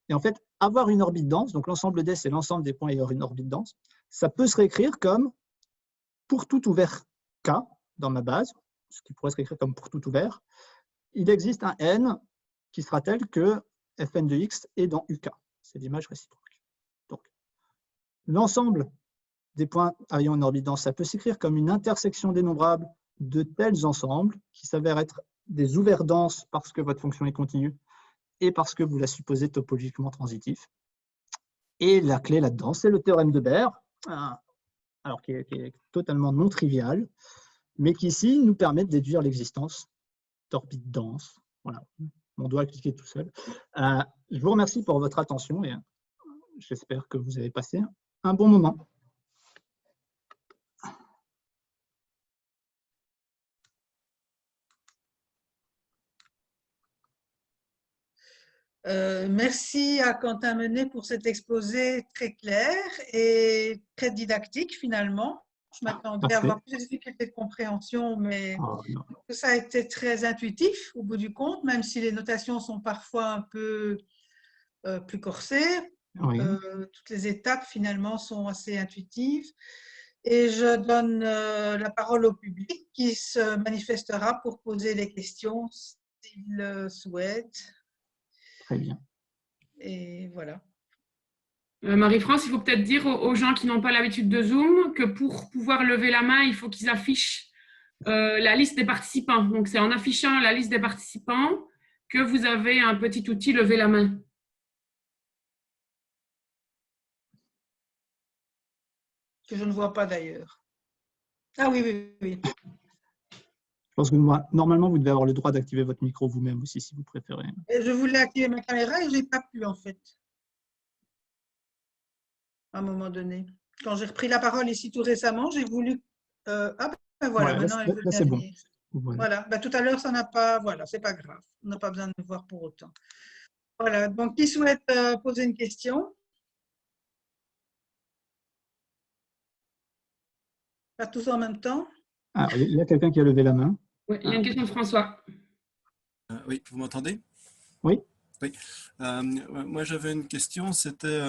Et en fait, avoir une orbite dense, donc l'ensemble D, c'est l'ensemble des points ayant une orbite dense, ça peut se réécrire comme pour tout ouvert K dans ma base, ce qui pourrait se réécrire comme pour tout ouvert, il existe un N qui sera tel que Fn de X est dans UK. C'est l'image réciproque. Donc, l'ensemble des points ayant une orbite dense, ça peut s'écrire comme une intersection dénombrable de tels ensembles qui s'avèrent être des ouverts denses parce que votre fonction est continue et parce que vous la supposez topologiquement transitif. Et la clé là-dedans, c'est le théorème de Baire, alors qui est totalement non trivial, mais qui ici nous permet de déduire l'existence d'orbites denses. Voilà, mon doigt a cliqué tout seul. Je vous remercie pour votre attention et j'espère que vous avez passé un bon moment. Merci à Quentin Menet pour cet exposé très clair et très didactique finalement. Je m'attendais à avoir plus de difficultés de compréhension, mais ça a été très intuitif au bout du compte, même si les notations sont parfois un peu plus corsées. Oui. Toutes les étapes finalement sont assez intuitives. Et je donne la parole au public qui se manifestera pour poser les questions s'il le souhaite. Très bien. Et voilà. Marie-France, il faut peut-être dire aux gens qui n'ont pas l'habitude de Zoom que pour pouvoir lever la main, il faut qu'ils affichent la liste des participants. Donc, c'est en affichant la liste des participants que vous avez un petit outil lever la main. Que je ne vois pas d'ailleurs. Ah oui, oui, oui. Je pense que normalement, vous devez avoir le droit d'activer votre micro vous-même aussi, si vous préférez. Et je voulais activer ma caméra et je n'ai pas pu, en fait. À un moment donné. Quand j'ai repris la parole ici tout récemment, j'ai voulu… ah ben voilà, ouais, maintenant là c'est bon. Voilà, ben, tout à l'heure, ça n'a pas… Voilà, c'est pas grave. On n'a pas besoin de me voir pour autant. Voilà, donc qui souhaite poser une question? Pas tous en même temps? Alors, il y a quelqu'un qui a levé la main. Oui, il y a une question de François. Oui, vous m'entendez? Oui. Oui. Moi, j'avais une question. C'était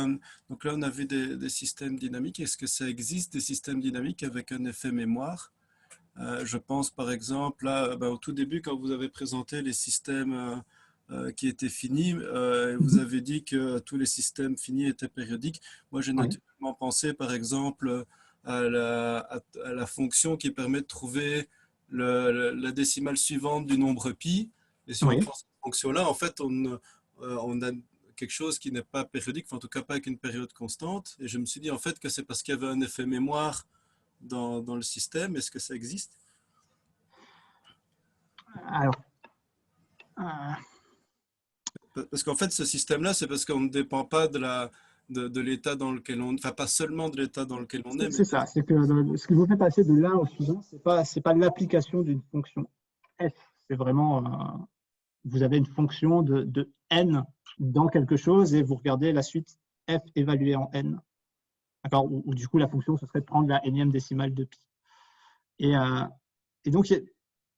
donc là, on a vu des systèmes dynamiques. Est-ce que ça existe des systèmes dynamiques avec un effet mémoire? Je pense par exemple là, au tout début, quand vous avez présenté les systèmes qui étaient finis, vous avez dit que tous les systèmes finis étaient périodiques. Moi, j'ai naturellement pensé par exemple à la fonction qui permet de trouver la décimale suivante du nombre pi. Et si on prend cette fonction-là, en fait, on a quelque chose qui n'est pas périodique, enfin, en tout cas pas avec une période constante. Et je me suis dit en fait que c'est parce qu'il y avait un effet mémoire dans le système. Est-ce que ça existe? Alors, parce qu'en fait, ce système-là, c'est parce qu'on ne dépend pas de l'état dans lequel on… Enfin, pas seulement de l'état dans lequel on est. C'est ça, c'est que ce qui vous fait passer de l'un au suivant, c'est pas l'application d'une fonction f. C'est vraiment, vous avez une fonction de n dans quelque chose et vous regardez la suite f évaluée en n. D'accord, ou du coup, la fonction, ce serait de prendre la énième décimale de pi. Et donc,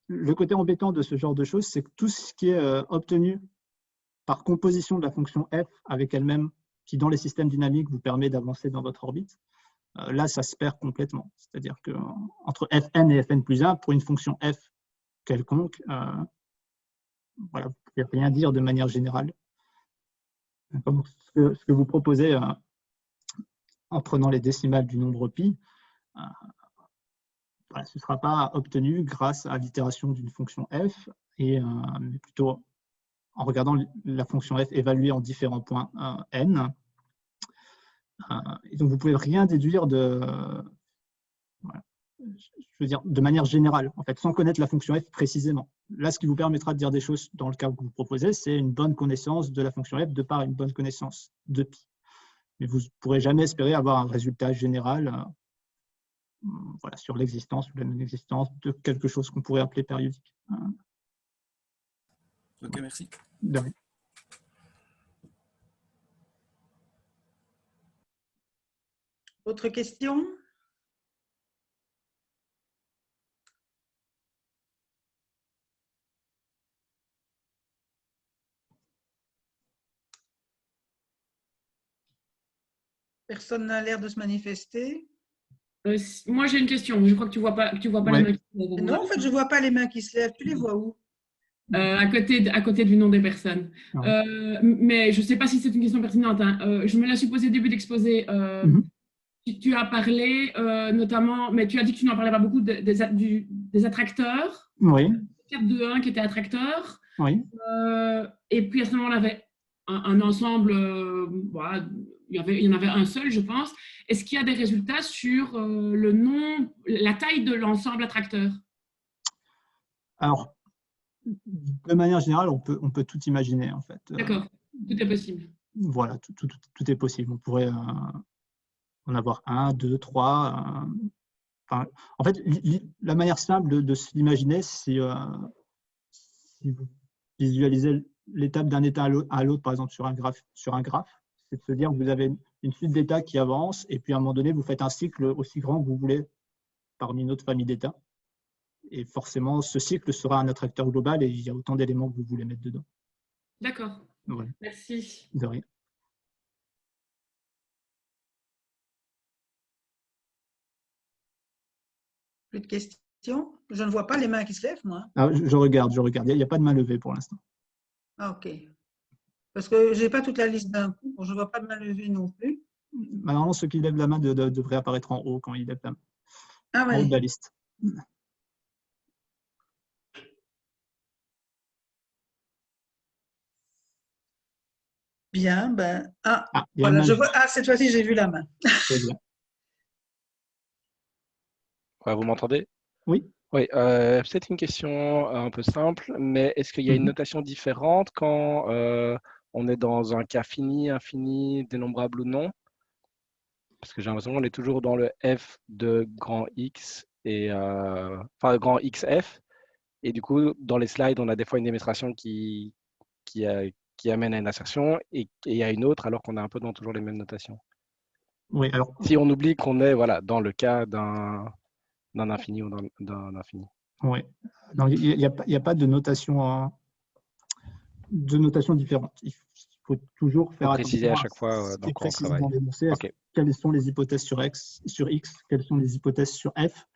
le côté embêtant de ce genre de choses, c'est que tout ce qui est obtenu par composition de la fonction f avec elle-même, qui dans les systèmes dynamiques vous permet d'avancer dans votre orbite, là, ça se perd complètement. C'est-à-dire qu'entre fn et fn plus 1, pour une fonction f quelconque, voilà, vous ne pouvez rien dire de manière générale. Ce que vous proposez en prenant les décimales du nombre pi, voilà, ce ne sera pas obtenu grâce à l'itération d'une fonction f, mais plutôt en regardant la fonction f évaluée en différents points n. Et donc, vous ne pouvez rien déduire voilà, je veux dire, de manière générale, en fait, sans connaître la fonction f précisément. Là, ce qui vous permettra de dire des choses dans le cas que vous proposez, c'est une bonne connaissance de la fonction f de par une bonne connaissance de pi. Mais vous ne pourrez jamais espérer avoir un résultat général voilà, sur l'existence ou la non-existence de quelque chose qu'on pourrait appeler périodique. Ok, merci. De rien. Autre question? Personne n'a l'air de se manifester. Moi, j'ai une question. Je crois que tu vois pas Ouais. les mains qui se lèvent. Non, en fait, je ne vois pas les mains qui se lèvent. Tu les vois où? À côté du nom des personnes. Ouais. Mais je ne sais pas si c'est une question pertinente, hein. Je me la suis posée au début d'exposer. Tu as parlé notamment, mais tu as dit que tu n'en parlais pas beaucoup, des attracteurs. Oui. 4-2-1 qui était attracteur. Oui. Et puis à ce moment, on avait un ensemble, voilà, il y en avait un seul, je pense. Est-ce qu'il y a des résultats sur le nom, la taille de l'ensemble attracteur? Alors, de manière générale, on peut tout imaginer, en fait. D'accord, tout est possible. Voilà, tout est possible. On pourrait en avoir 1, 2, 3. Enfin, en fait, la manière simple de se l'imaginer, si vous visualisez l'étape d'un état à l'autre, par exemple sur un graphe, c'est de se dire que vous avez une suite d'états qui avance, et puis à un moment donné, vous faites un cycle aussi grand que vous voulez parmi une autre famille d'états. Et forcément, ce cycle sera un attracteur global et il y a autant d'éléments que vous voulez mettre dedans. D'accord. Voilà. Merci. De rien. Plus de questions? Je ne vois pas les mains qui se lèvent, moi. Ah, je regarde. Il n'y a pas de main levée pour l'instant. Ah, ok. Parce que je n'ai pas toute la liste d'un coup. Je ne vois pas de main levée non plus. Normalement, ceux qui lèvent la main devraient apparaître en haut quand ils lèvent la main. Ah, En haut de la liste. Bien, ben. Ah, il y a voilà, une main. Ah, cette fois-ci, j'ai vu la main. Très bien. Ouais, vous m'entendez? Oui. Oui, peut-être une question un peu simple, mais est-ce qu'il y a une notation différente quand on est dans un cas fini, infini, dénombrable ou non? Parce que j'ai l'impression qu'on est toujours dans le f de grand X, enfin grand XF, et du coup, dans les slides, on a des fois une démonstration qui amène à une assertion, et il y a une autre, alors qu'on est un peu dans toujours les mêmes notations. Oui, alors. Si on oublie qu'on est voilà, dans le cas d'un infini ou d'un infini. Oui. Il n'y a pas de notation différente. Il faut toujours faire préciser attention à chaque fois dans quoi on travaille. Okay. Quelles sont les hypothèses sur X, quelles sont les hypothèses sur F.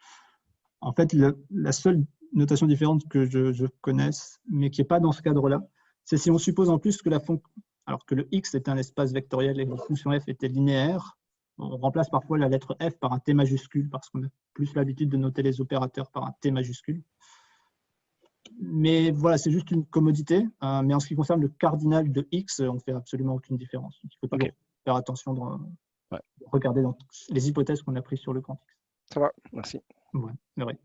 En fait, la seule notation différente que je connaisse, mais qui n'est pas dans ce cadre-là, c'est si on suppose en plus que alors que le X est un espace vectoriel et que la fonction F était linéaire, on remplace parfois la lettre F par un T majuscule parce qu'on a plus l'habitude de noter les opérateurs par un T majuscule. Mais voilà, c'est juste une commodité. Mais en ce qui concerne le cardinal de X, on ne fait absolument aucune différence. Il faut toujours faire attention de regarder dans les hypothèses qu'on a prises sur le grand X. Ça va, merci. Ouais,